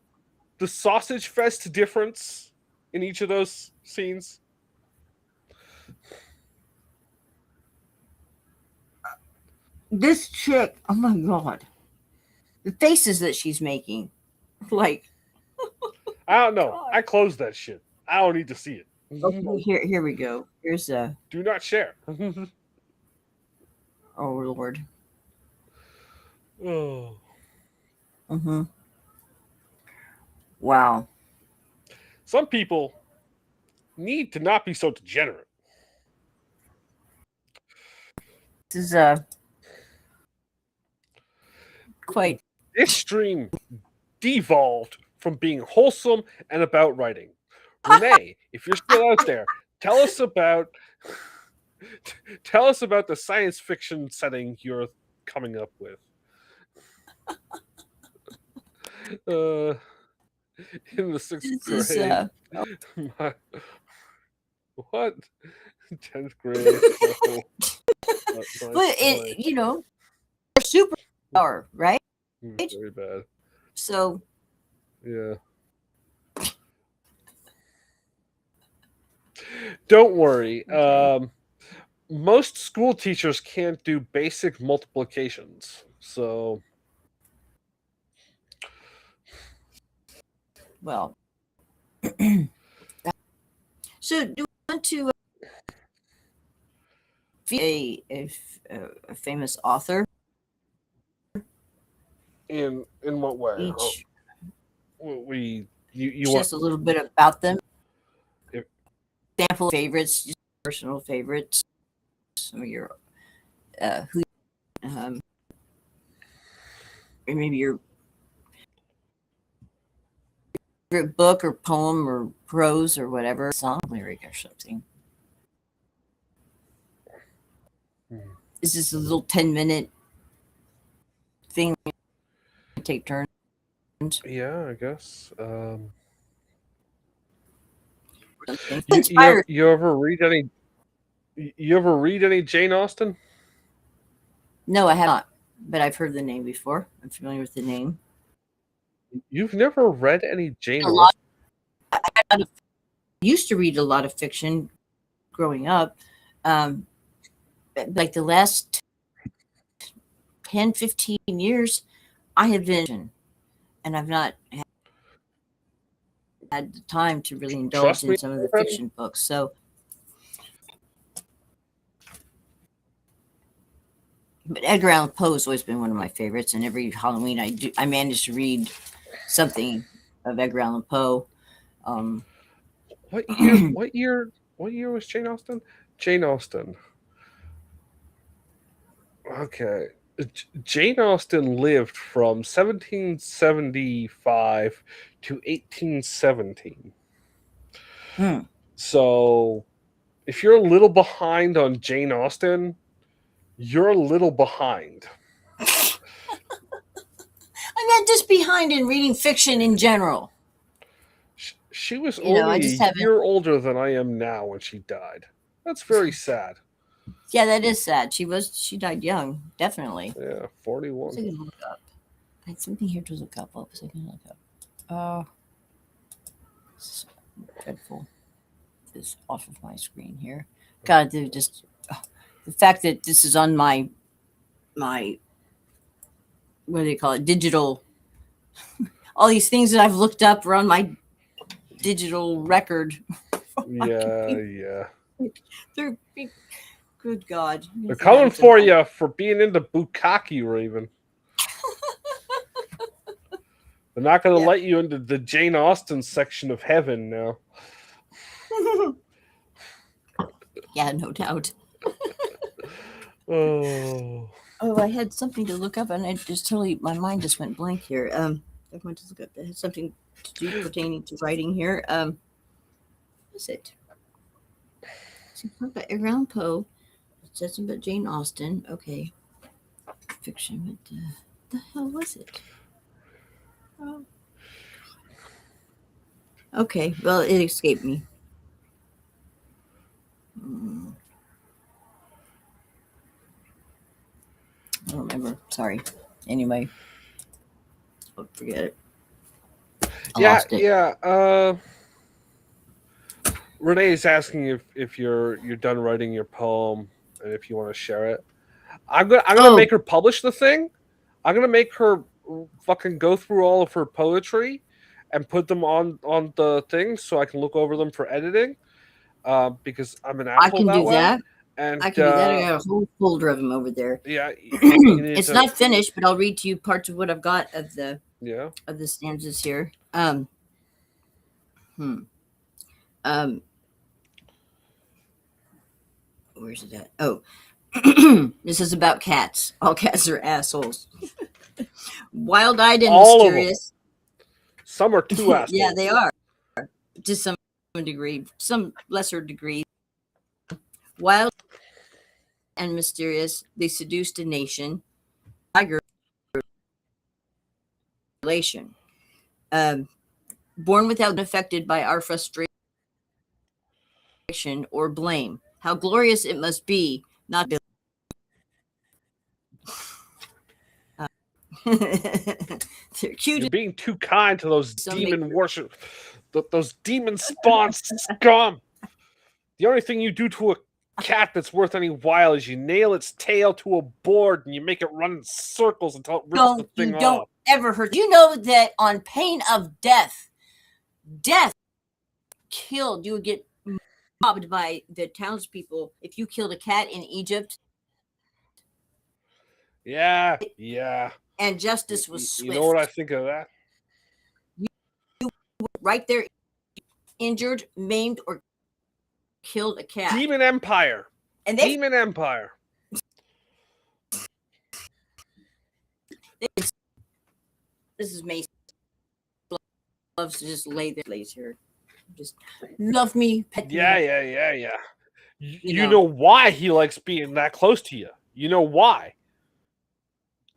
the sausage fest difference in each of those scenes? This chick, oh my God. The faces that she's making. Like, I don't know. God. I closed that shit. I don't need to see Okay, it. here we go. Here's Do not share. oh Lord. Oh. Mm-hmm. Wow. Some people need to not be so degenerate. This is quite This stream devolved from being wholesome and about writing. Renee, if you're still out there, tell us about tell us about the science fiction setting you're coming up with. Uh, in the sixth this is grade, my, what? 10th grade. Oh, but nice boy. it superpower, right? Very bad. So Yeah. Don't worry. okay. Most school teachers can't do basic multiplications. So, Well, so do you want to a famous author in what way? each We you want just a little bit about them? example favorites, just personal favorites. Some of your who or maybe your favorite book or poem or prose or whatever song lyric or something. Is this a little 10-minute thing? Take turns. Yeah, I guess. Something. You ever read any? You ever read any Jane Austen? No, I have not, but I've heard the name before. I'm familiar with the name. You've never read any Jane A lot. Austen? I used to read a lot of fiction growing up. Like the last 10, 15 years, I have been, and I've not had the time to really indulge Trust in me, some of the fiction books. So, but Edgar Allan Poe has always been one of my favorites, and every Halloween I manage to read something of Edgar Allan Poe. What year? What year? What year was Jane Austen? Jane Austen. Okay. Jane Austen lived from 1775 to 1817. Hmm. So, if you're a little behind on Jane Austen, you're a little behind. I'm not just behind in reading fiction in general. She was You know, I only just a haven't. year older than I am now when she died. That's very sad. Yeah, that is sad. She died young, definitely. Yeah, What 41. was I gonna look up? I had something here to look up. What was I gonna look up? This is dreadful. This is off of my screen here. God, they're just the fact that this is on my what do they call it? Digital. All these things that I've looked up are on my digital record. Yeah. They're good God. They're coming for you for being into Bukkake, Raven. They're not going to let you into the Jane Austen section of heaven now. Yeah, no doubt. Oh, I had something to look up, and I just totally my mind just went blank here. I went to look up. It had something to do pertaining to writing here. What is it? So talk about Edgar Allan Poe. It says something about Jane Austen. Okay, fiction. What the hell was it? Oh. Okay, well, it escaped me. I don't remember. Sorry. Anyway, oh, forget it. I lost it. Renee is asking if you're done writing your poem and if you want to share it. I'm gonna make her publish the thing. I'm gonna make her fucking go through all of her poetry and put them on the thing so I can look over them for editing. Because I'm an asshole that way. That. And I can do that. I got a whole folder of them over there. Yeah, it's not finished, but I'll read to you parts of what I've got of the stanzas here. Where's it at? Oh, this is about cats. All cats are assholes. Wild-eyed and all mysterious. Some are too assholes. Yeah, they are. To some degree, some lesser degree. Wild and mysterious, they seduced a nation. Tiger relation. Born without affected by our frustration or blame. How glorious it must be not to they're cute. You're being too kind to those demon worship, those demon spawn scum. The only thing you do to a cat that's worth any while is you nail its tail to a board and you make it run in circles until it rips the thing off. Don't ever hurt. You know that on pain of death killed. You would get mobbed by the townspeople if you killed a cat in Egypt. Yeah. And justice was swift. You know what I think of that? You were right there, injured, maimed, or killed a cat. Demon Empire. And Demon Empire. This is Mason. Loves to just lay there, lays here. Just love me, pet me. Yeah. You know why he likes being that close to you. You know why?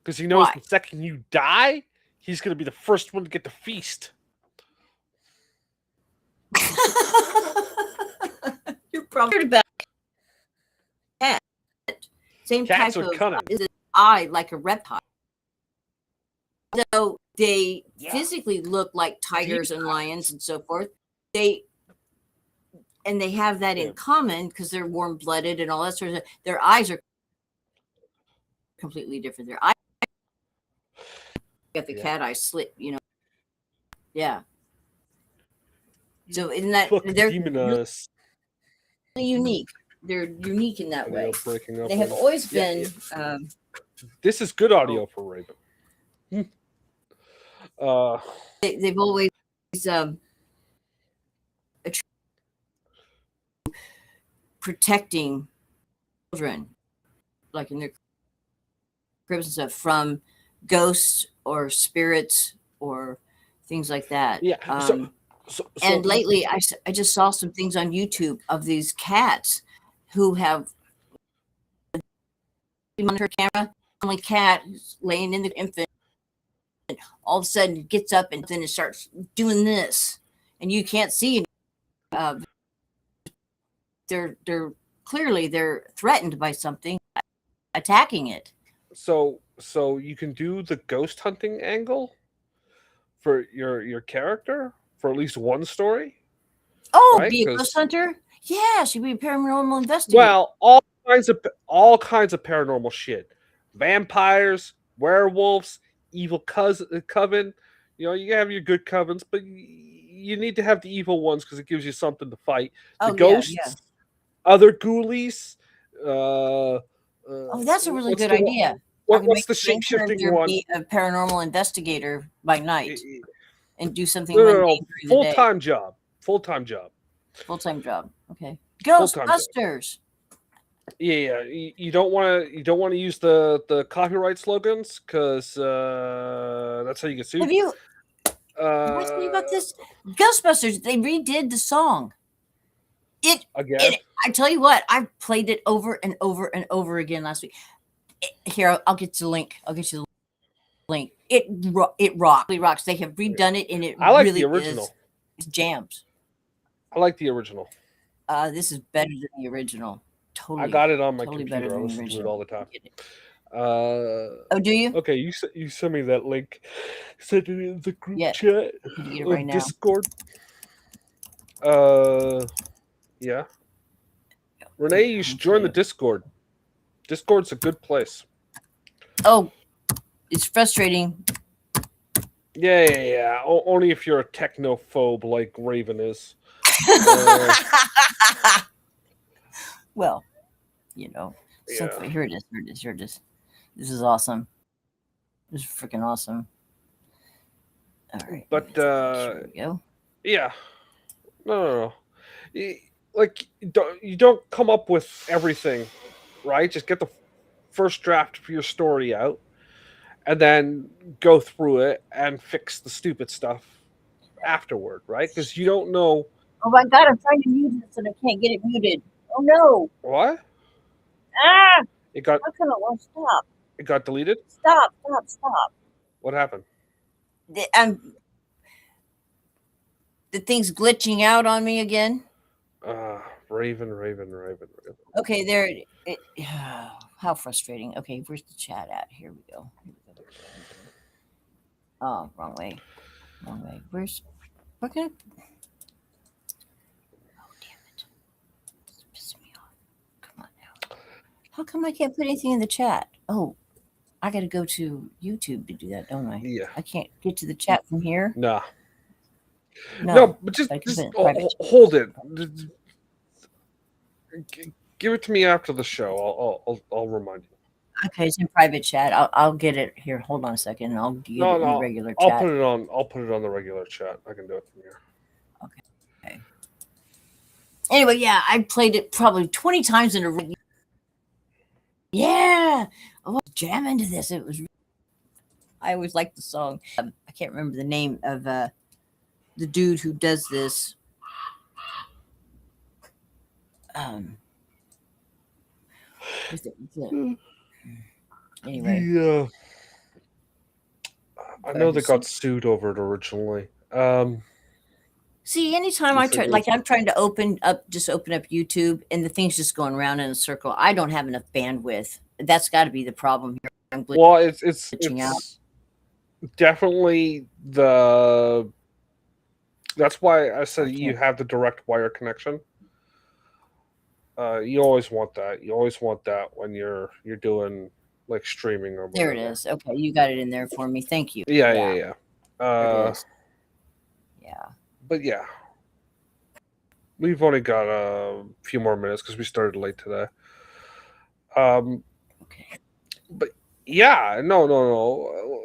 Because he knows the second you die, he's going to be the first one to get the feast. You're probably heard about cat. Same Cats type are of cunning. is an eye like a reptile. So they physically look like tigers and lions and so forth. They have that in common because they're warm-blooded and all that sort of stuff. Their eyes are completely different. Their eyes got the cat eye slit, Yeah. So in that they're really unique. They're unique in that way. They have always been. This is good audio for Raven. They've always protecting children, like in their cribs and stuff, from ghosts or spirits or things like that. Yeah. And lately, I just saw some things on YouTube of these cats who have on her camera, only cat laying in the infant, and all of a sudden it gets up and then it starts doing this, and you can't see. They're clearly they're threatened by something, attacking it. So you can do the ghost hunting angle for your character for at least one story. Oh, right? Be a ghost hunter? Yeah, she'd be a paranormal investigator. Well, all kinds of paranormal shit. Vampires, werewolves, evil coven. You have your good covens, but you need to have the evil ones because it gives you something to fight. The ghosts, other ghoulies. That's a really good idea. What's the shape-shifting one? Be a paranormal investigator by night and do something. No. Full-time job. Full-time job. Okay. Ghostbusters. Yeah. You don't want to use the copyright slogans because that's how you get sued. Have you? What's me about this? Ghostbusters. They redid the song. I tell you what, I played it over and over and over again last week. Here, I'll get you the link. It rocks. They have redone it, and I like the original. It's jams. I like the original. This is better than the original. Totally. I got it on my computer. I listen to it all the time. Do you? Okay, you send me that link. Send it in the group chat get it right now. Discord. Yeah. Renee, you should join the Discord. Discord's a good place. Oh, it's frustrating. Yeah. Only if you're a technophobe like Raven is. Well, here it is. This is awesome. This is freaking awesome. All right. But here we go. Yeah. No. Like you don't come up with everything, right? Just get the first draft of your story out and then go through it and fix the stupid stuff afterward, right? Because you don't know. Oh my God, I'm trying to mute this and I can't get it muted. Oh no. What? Ah! It got. How come it won't stop? It got deleted? Stop. What happened? The thing's glitching out on me again. Raven. Okay, there. How frustrating. Okay, where's the chat at? Here we go. Oh, wrong way. What can I? Oh, damn it. It's pissing me off. Come on now. How come I can't put anything in the chat? Oh, I got to go to YouTube to do that, don't I? Yeah. I can't get to the chat from here? Nah. No, but just hold it. Give it to me after the show. I'll remind you. Okay, it's in private chat. I'll get it here. Hold on a second. I'll get it in the regular chat. I'll put it on the regular chat. I can do it from here. Okay. Anyway, yeah, I played it probably 20 times in a row. Yeah, I was jamming to this. It was. I always liked the song. I can't remember the name of the dude who does this. Um, anyway, I know they got sued over it originally. See, anytime I try, like I'm trying to open up YouTube, and the thing's just going around in a circle. I don't have enough bandwidth. That's got to be the problem here. Well, it's definitely the. That's why I said you have the direct wire connection. You always want that. You always want that when you're doing like streaming or whatever. There it is. Okay, you got it in there for me. Thank you. Yeah. There it is. Yeah. But yeah, we've only got a few more minutes because we started late today. Okay. But yeah, no.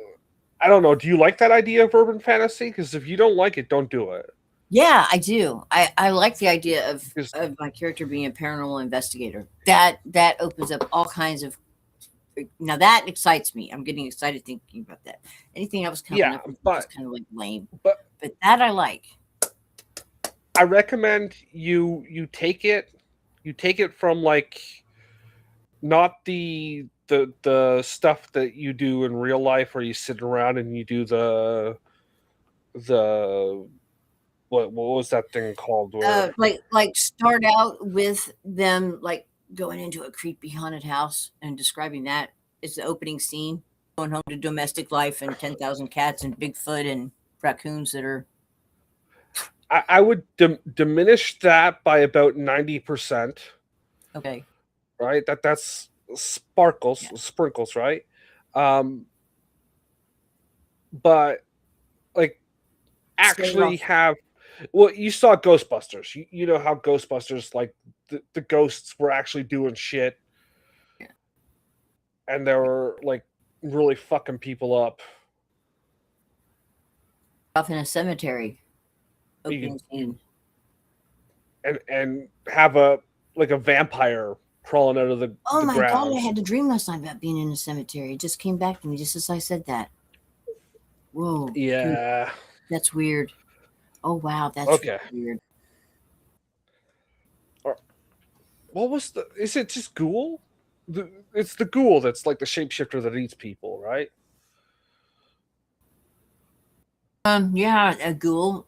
I don't know. Do you like that idea of urban fantasy? Because if you don't like it, don't do it. Yeah, I do. I like the idea of my character being a paranormal investigator. That opens up all kinds of. Now that excites me. I'm getting excited thinking about that. Anything else coming up is kind of like lame. But that I like. I recommend you take it from like not the stuff that you do in real life where you sit around and you do the what was that thing called? Like start out with them like going into a creepy haunted house and describing that as the opening scene, going home to domestic life and 10,000 cats and Bigfoot and raccoons that are. I would diminish that by about 90%. Okay. Right. That's sprinkles, right? But like actually have. Well, you saw Ghostbusters. You know how Ghostbusters, like the ghosts were actually doing shit, and they were like really fucking people up. Off in a cemetery. And have a vampire crawling out of the. Oh the my ground. God! I had a dream last night about being in a cemetery. It just came back to me just as I said that. Whoa. Yeah. Dude, that's weird. Oh wow, that's okay. Really weird. What was the? Is it just ghoul? It's the ghoul that's like the shapeshifter that eats people, right? Yeah, a ghoul.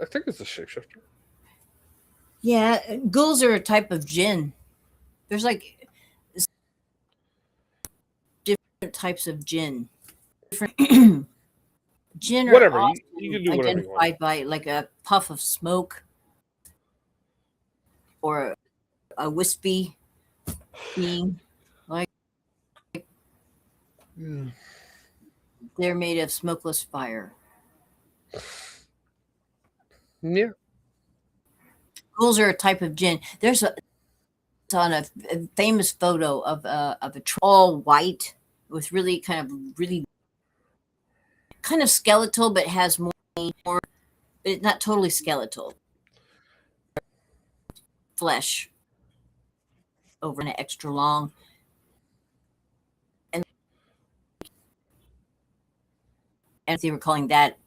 I think it's a shapeshifter. Yeah, ghouls are a type of jinn. There's like different types of jinn. Different jinn are whatever often you can do identified by like a puff of smoke or a wispy being. Like they're made of smokeless fire. Yeah. Ghouls are a type of jinn. There's a famous photo of a all white with really kind of skeletal, but has more, but it's not totally skeletal. Flesh over an extra long, and they were calling that.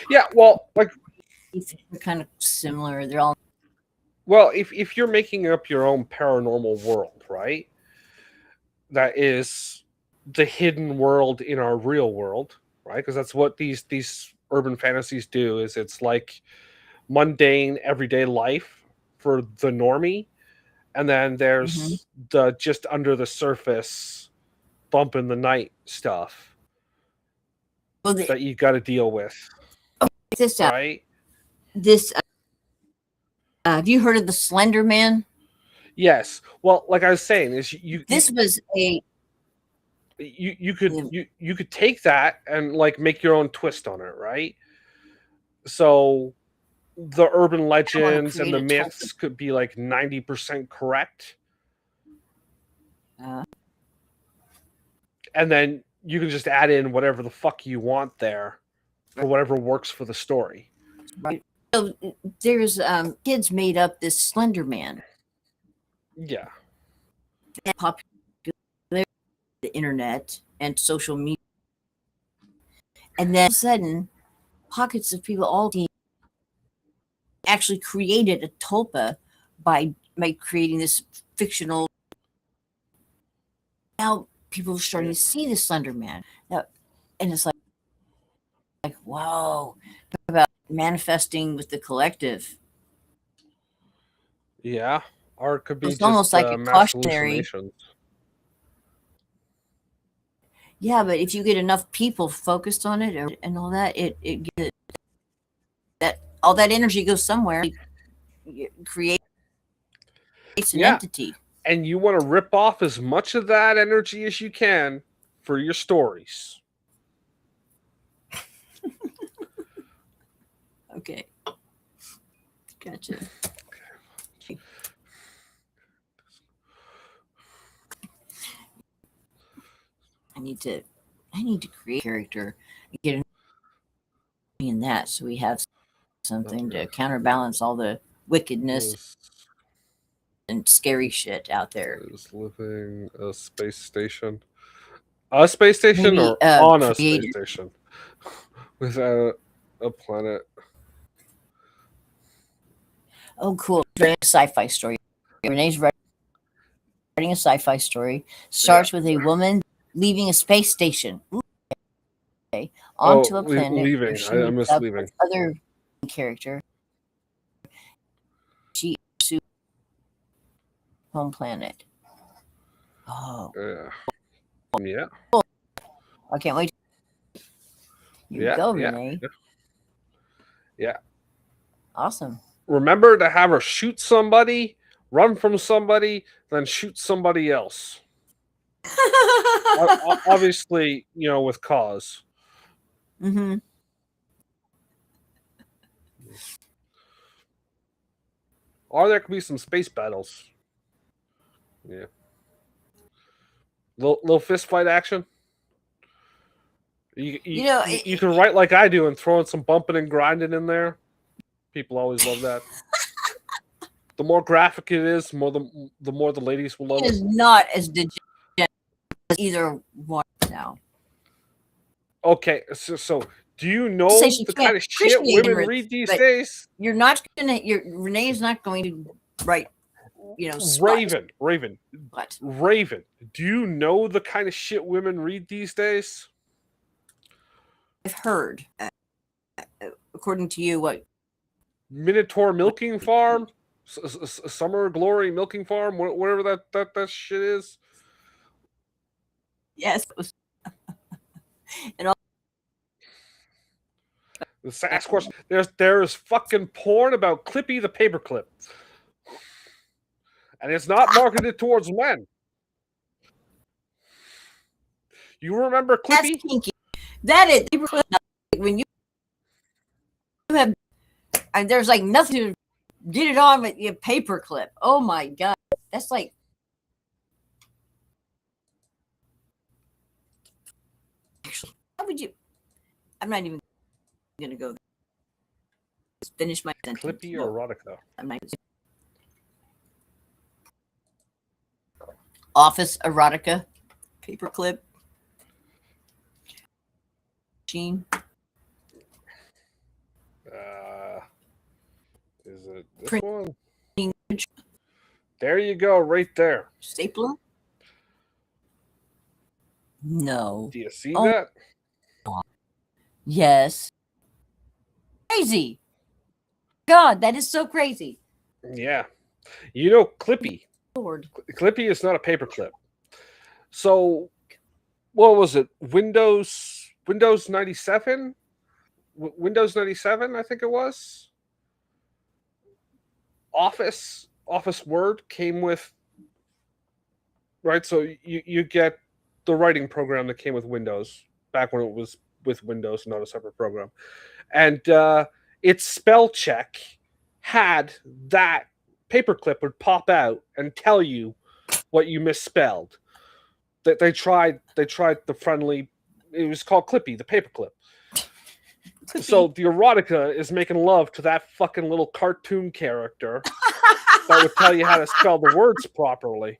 Yeah, well, like they're kind of similar. They're all. Well, if you're making up your own paranormal world, right? That is the hidden world in our real world, right? Because that's what these urban fantasies do. Is it's like mundane everyday life for the normie, and then there's the just under the surface bump in the night stuff that you got to deal with. This right? This have you heard of the Slender Man? Yes. Well, like I was saying, is this was a you could take that and like make your own twist on it, right? So the urban legends and the myths could be like 90% correct. And then you can just add in whatever the fuck you want there for whatever works for the story. Right. So there's kids made up this Slender Man. Yeah. Popular the internet and social media. And then all of a sudden, pockets of people all actually created a tulpa by creating this fictional. Now people are starting to see the Slender Man. Now, and it's like wow, talk about manifesting with the collective. Yeah. Or it could be It's just almost like a mass cautionary. hallucinations. Yeah, but if you get enough people focused on it and all that, it gets that all that energy goes somewhere. It creates an Yeah. entity. And you want to rip off as much of that energy as you can for your stories. Okay. Gotcha. I need to create a character, get in that so we have something to counterbalance all the wickedness and scary shit out there. Is living a space station. A space station Maybe or on a space created. station? Without a planet. Oh, cool. Writing a sci-fi story. Renee's writing a sci-fi story. Starts with a woman leaving a space station. Okay, onto a planet leaving. where she I meets miss up leaving. with other character. She home planet. Oh, Yeah. I can't wait. You Yeah. go, Yeah. Renee. Yeah. Awesome. Remember to have her shoot somebody, run from somebody, then shoot somebody else. Obviously, with cause. Mm-hmm. Or there could be some space battles. Yeah. Little fist fight action. You can write like I do and throw in some bumping and grinding in there. People always love that. The more graphic it is, the more the ladies will love It it. is not as degenerate as either one now. Okay, so do you know the kind of shit women read these days? You're not gonna. Renee's not going to write. Raven. What? Raven. Do you know the kind of shit women read these days? I've heard. According to you, what? Minotaur Milking Farm, Summer Glory Milking Farm, whatever that shit is. Yes. And all. The Sasquatch. There's fucking porn about Clippy the paperclip, and it's not marketed towards men. You remember Clippy? That's kinky. That is when you have, and there's like nothing to get it on with your paperclip. Oh my god, that's like. Actually, how would you? I'm not even gonna go there. Just finish my sentence. Clippy or erotica? I'm not. Office erotica, paperclip. Machine. Is it this one? There you go, right there. Stapler? No. Do you see that? Yes. Crazy. God, that is so crazy. Yeah. Clippy. Lord. Clippy is not a paperclip. So, what was it? Windows 97? Windows 97, I think it was. Office Word came with, right? So you get the writing program that came with Windows back when it was with Windows, not a separate program. And its spell check had that paperclip would pop out and tell you what you misspelled. They tried the friendly. It was called Clippy, the paperclip. Could So be. the erotica is making love to that fucking little cartoon character that would tell you how to spell the words properly.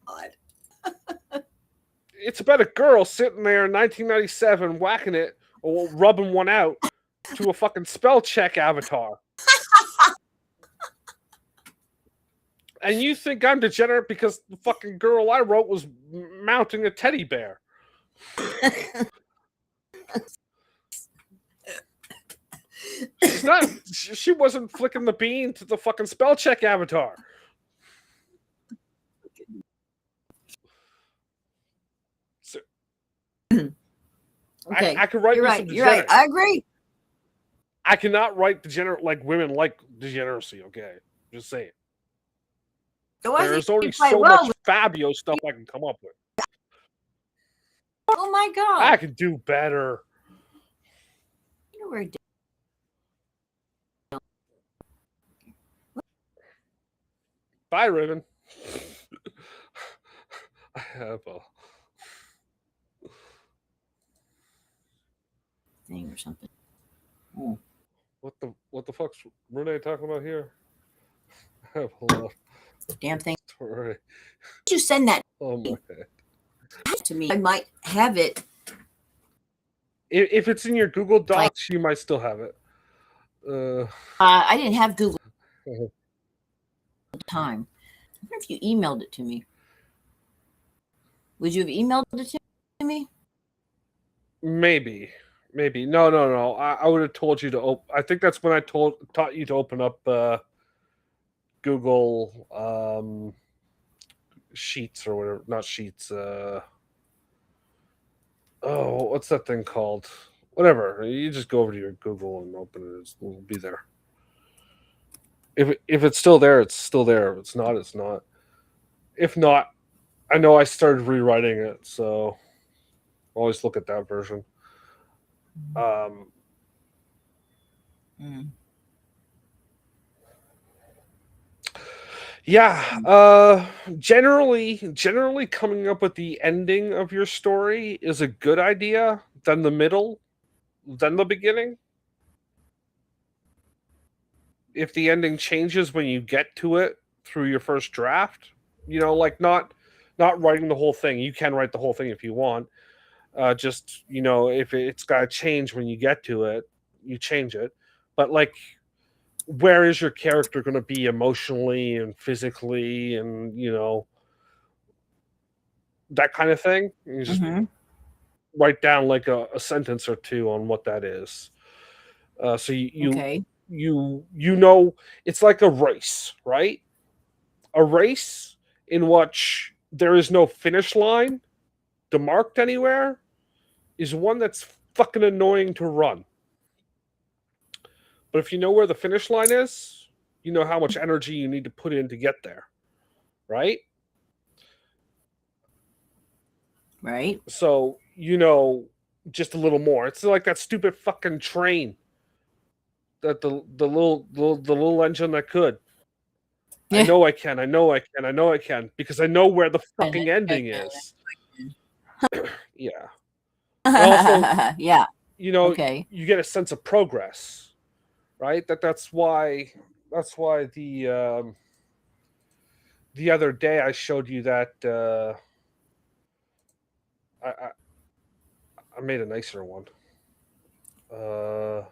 God. It's about a girl sitting there in 1997 whacking it or rubbing one out to a fucking spell check avatar. And you think I'm degenerate because the fucking girl I wrote was mounting a teddy bear. She's not. She wasn't flicking the bean to the fucking spell check avatar. So, Okay. I could write You're me right. some You're right. degenerate. I agree. I cannot write degenerate like women like degeneracy. Okay, just saying. So I think There's you already did quite so well. much Fabio stuff I can come up with. Oh my I God. can do better. You know where Bye, Riven. I have a thing or something. Oh. what the fuck's Renee talking about here? I have a lot Damn thing. story. Did you send that Oh my god. to me? I might have it. If it's in your Google Docs, you might still have it. I didn't have Google at the time. I wonder if you emailed it to me. Would you have emailed it to me? Maybe. No. I would have told you to I think that's when I taught you to open up Google Sheets or whatever. Not Sheets. Oh, what's that thing called? Whatever. You just go over to your Google and open it. It'll be there. If it's still there, it's still there. If it's not, it's not. If not, I know I started rewriting it, so always look at that version. Um, Mm. yeah. Generally, coming up with the ending of your story is a good idea. Then the middle, then the beginning. If the ending changes when you get to it through your first draft, like not writing the whole thing. You can write the whole thing if you want. Just if it's got to change when you get to it, you change it. But like, where is your character going to be emotionally and physically, and that kind of thing? You just Mm-hmm. write down like a sentence or two on what that is. So Okay. it's like a race, right? A race in which there is no finish line demarked anywhere is one that's fucking annoying to run. But if you know where the finish line is, you know how much energy you need to put in to get there, right? Right. So just a little more. It's like that stupid fucking train that the little engine that could. I Yeah. know I can. I know I can. I know I can because I know where the fucking ending is. Yeah. And also, Yeah. Okay. you get a sense of progress, right? That's why the other day I showed you that I I made a nicer one. Uh,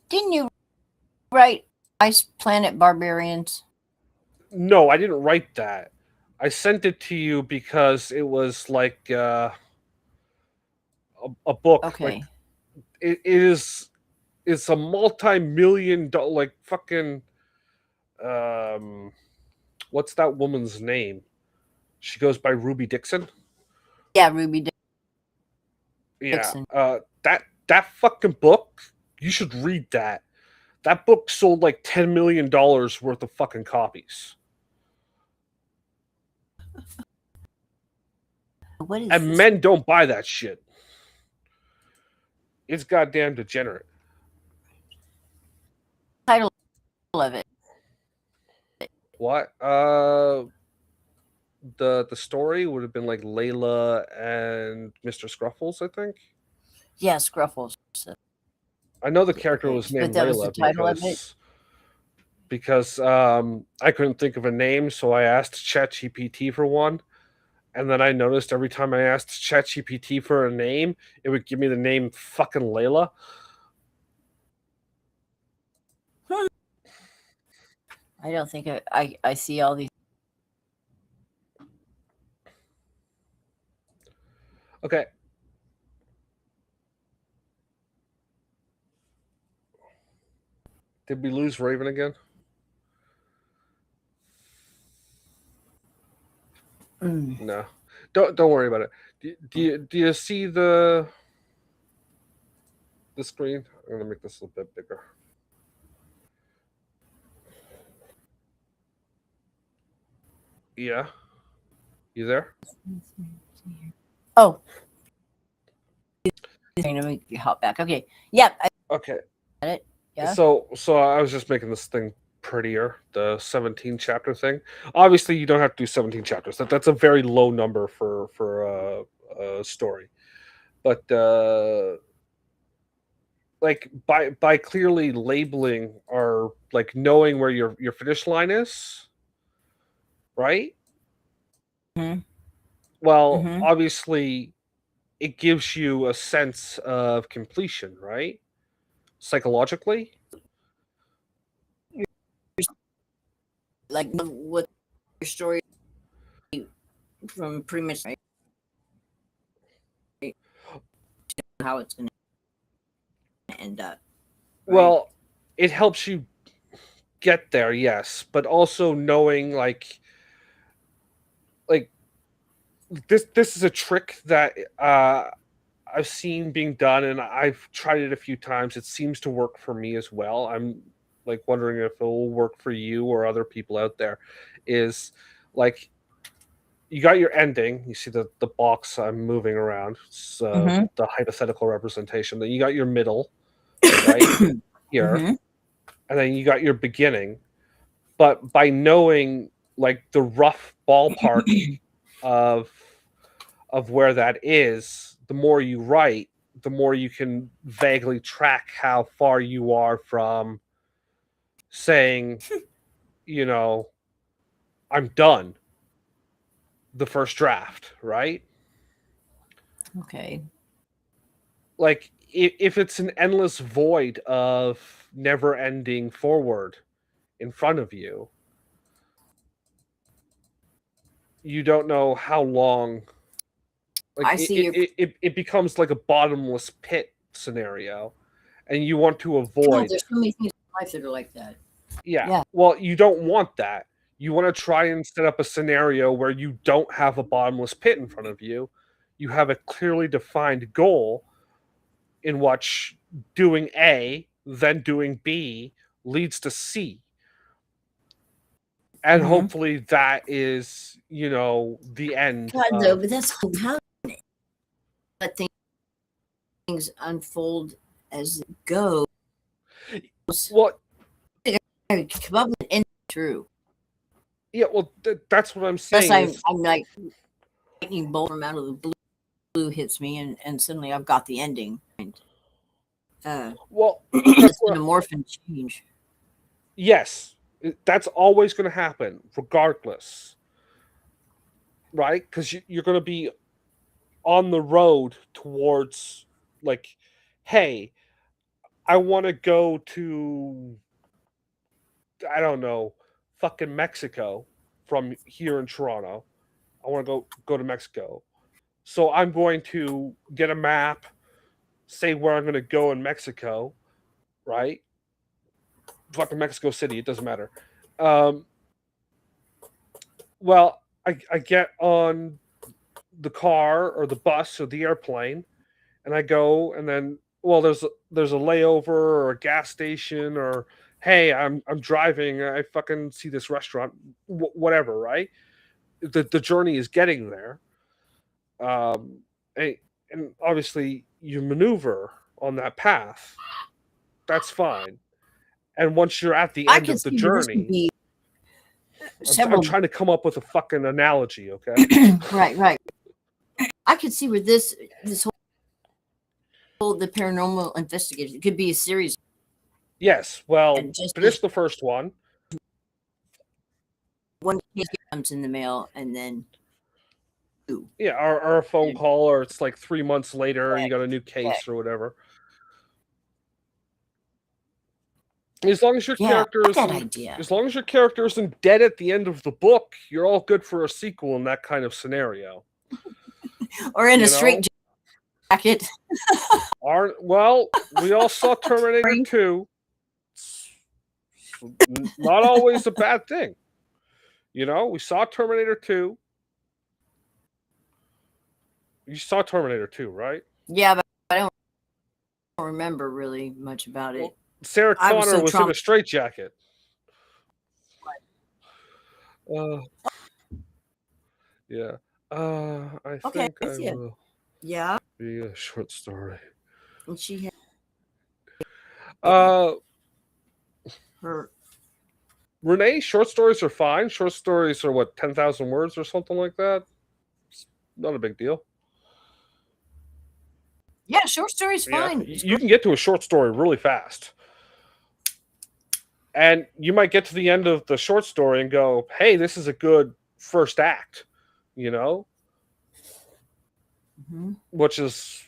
Didn't you write Ice Planet Barbarians? no, I didn't write that. I sent it to you because it was like a book. Like Okay. it's a multi-million dollar like fucking um what's that woman's name? She goes by Ruby Dixon. Yeah, Ruby Yeah. Dixon. That fucking book, you should read that. That book sold like $10 million worth of fucking copies. What is And this men don't buy that shit. It's goddamn degenerate. title of it? What? the story would have been like Layla and Mr. Scruffles, I think. Yeah, Scruffles. I know the character was But named that was the Layla title of it. because I couldn't think of a name, so I asked ChatGPT for one. And then I noticed every time I asked ChatGPT for a name, it would give me the name fucking Layla. I don't think I see all these. Okay. Did we lose Raven again? No. Don't worry about it. Do you see the screen? I'm gonna make this a little bit bigger. Yeah. You there? Oh, let me hop back. Okay. Yeah, I Okay. got it. Yeah. So I was just making this thing prettier, the 17 chapter thing. Obviously, you don't have to do 17 chapters. That's a very low number for a story. But like by clearly labeling or like knowing where your finish line is, right? Mm-hmm. Well, Mm-hmm. obviously, it gives you a sense of completion, right? Psychologically. Like what your story from pretty much right, how it's going to end up, right? Well, it helps you get there, yes, but also knowing like this is a trick that I've seen being done, and I've tried it a few times. It seems to work for me as well. I'm like wondering if it will work for you or other people out there. Is like you got your ending. You see the box I'm moving around. It's Mm-hmm. the hypothetical representation. Then you got your middle, right here, Mm-hmm. and then you got your beginning. But by knowing like the rough ballpark of where that is, the more you write, the more you can vaguely track how far you are from saying, you know, I'm done the first draft, right? Okay. Like if it's an endless void of never ending forward in front of you, you don't know how long like I see your. it becomes like a bottomless pit scenario, and you want to God, avoid. there's so many things in life that are like that. Yeah, Yeah. well, you don't want that. You want to try and set up a scenario where you don't have a bottomless pit in front of you. You have a clearly defined goal in which doing A then doing B leads to C, and Mm-hmm. hopefully that is the end God, though, of. but that's how let things unfold as it goes. Well, I come up with an end true. yeah, well, that's what I'm Unless saying is. I'm like lightning bolt from out of the blue hits me, and suddenly I've got the ending. Well, that's It's going what. to morph and change. Yes, that's always going to happen, regardless, right? Because you're going to be on the road towards, like, hey, I want to go to, I don't know, fucking Mexico from here in Toronto. I want to go to Mexico. So I'm going to get a map, say where I'm going to go in Mexico, right? Fucking Mexico City, it doesn't matter. Um, well, I get on the car or the bus or the airplane, and I go, and then there's a layover or a gas station, or hey, I'm driving, I fucking see this restaurant, whatever, right? The journey is getting there, um, and, and obviously you maneuver on that path. That's fine. And once you're at the I end can of the see where this could journey, be I'm several. trying to come up with a fucking analogy, okay? Right. I could see where this whole the paranormal investigation it could be a series. Yes. Well, And just finish the first one. one case comes in the mail, and then Yeah, or a phone call, or it's like 3 months later and you got a new Correct. case or whatever. As long as your Yeah, I character like that isn't, idea. as long as your character isn't dead at the end of the book, you're all good for a sequel in that kind of scenario. Or in You a know? straight jacket. Well, we all saw Terminator 2. Not always a bad thing. You know, we saw Terminator 2. You saw Terminator 2, right? Yeah, but I don't remember really much about it. Well, Sarah I was Connor so was in a straitjacket. Yeah. I Okay, think I yeah. will Yeah, be a short story. and she had Uh, her. Renee, short stories are fine. Short stories are what, 10,000 words or something like that? It's not a big deal. Yeah, short story's fine. Yeah. You can get to a short story really fast. And you might get to the end of the short story and go, hey, this is a good first act, you know? Mm-hmm. Which is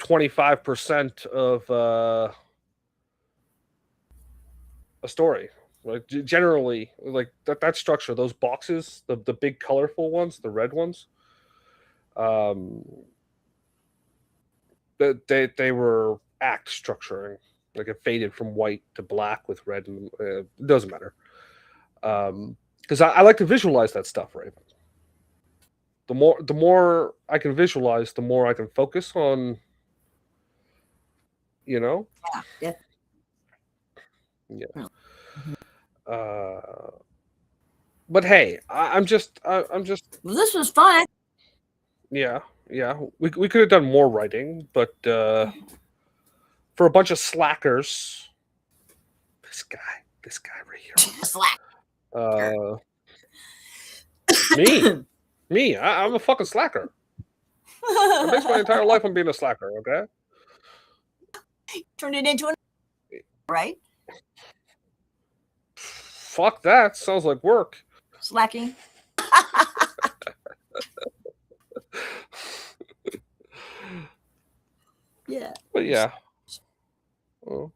25% of a story. Like generally, like that structure, those boxes, the big colorful ones, the red ones, they were act structuring. Like it faded from white to black with red, and it doesn't matter. Because I like to visualize that stuff, right? The more I can visualize, the more I can focus on. You know. Yeah. Yeah. Mm-hmm. But hey, I'm just. Well, this was fun. Yeah. We could have done more writing, but for a bunch of slackers, this guy right here. Slack. Me. I'm a fucking slacker. I based my entire life on being a slacker. Okay. Turn it into an right. Fuck that. Sounds like work. Slacking. Yeah. But yeah. Oh.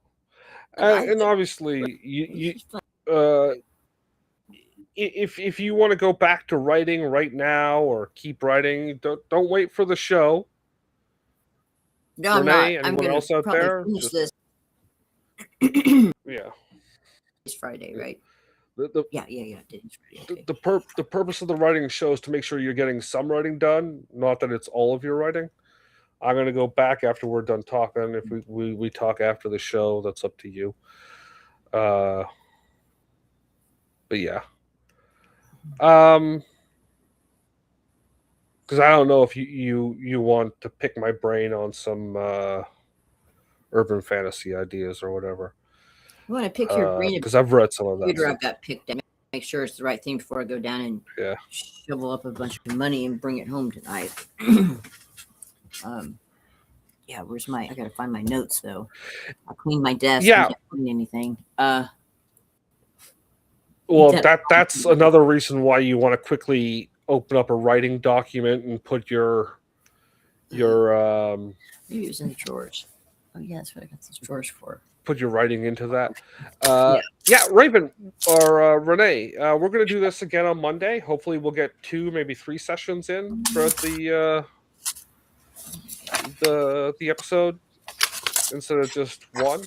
And obviously, if you want to go back to writing right now or keep writing, don't wait for the show. No, Renee, I'm not. anyone else out there? Finish this. Yeah. It's Friday, right? Yeah. It's Friday. Okay. The purpose of the writing show is to make sure you're getting some writing done, not that it's all of your writing. I'm going to go back after we're done talking. If we talk after the show, that's up to you. But yeah. Because I don't know if you want to pick my brain on some urban fantasy ideas or whatever. You want to pick your brain because I've read some of that. I've got picked out. Make sure it's the right thing before I go down and shovel up a bunch of money and bring it home tonight. Yeah, where's my? I gotta find my notes though. I cleaned my desk. Yeah, I can't find anything. Well, that's another reason why you want to quickly open up a writing document and put your maybe it was in the drawers. Oh yeah, that's what I got those drawers for. Put your writing into that. Yeah, Raven or Renee, we're going to do this again on Monday. Hopefully, we'll get 2, maybe 3 sessions in throughout the episode instead of just 1.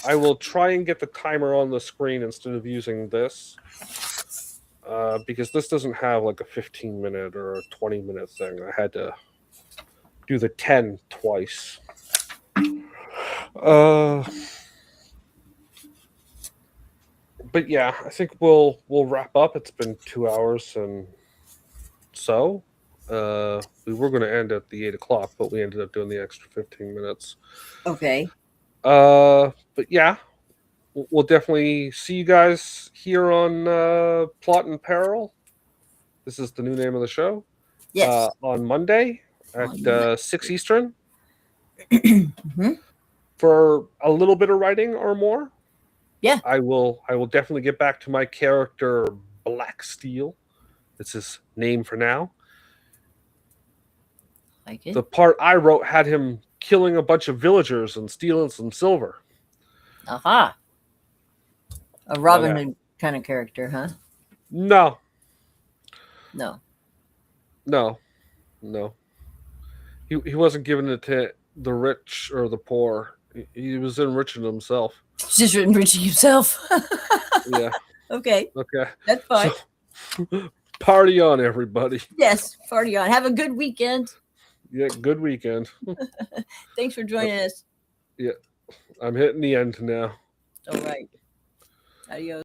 I will try and get the timer on the screen instead of using this because this doesn't have like a 15-minute or a 20-minute thing. I had to do the 10 twice. But yeah, I think we'll wrap up. It's been 2 hours and so. We were going to end at the 8 o'clock, but we ended up doing the extra 15 minutes. Okay. But yeah, we'll definitely see you guys here on Plot and Peril. This is the new name of the show. Yes. On Monday at On Monday. 6 Eastern Mm-hmm. for a little bit of writing or more. Yeah. I will definitely get back to my character Black Steel. It's his name for now. Like it. The part I wrote had him killing a bunch of villagers and stealing some silver. Aha. A Robin Hood kind of character, huh? No. No. He wasn't giving it to the rich or the poor. He was enriching himself. Just enriching himself. Yeah. Okay. Okay. That's fine. So, party on, everybody. Yes, party on. Have a good weekend. Yeah, good weekend. Thanks for joining us. Yeah, I'm hitting the end now. All right. Adios.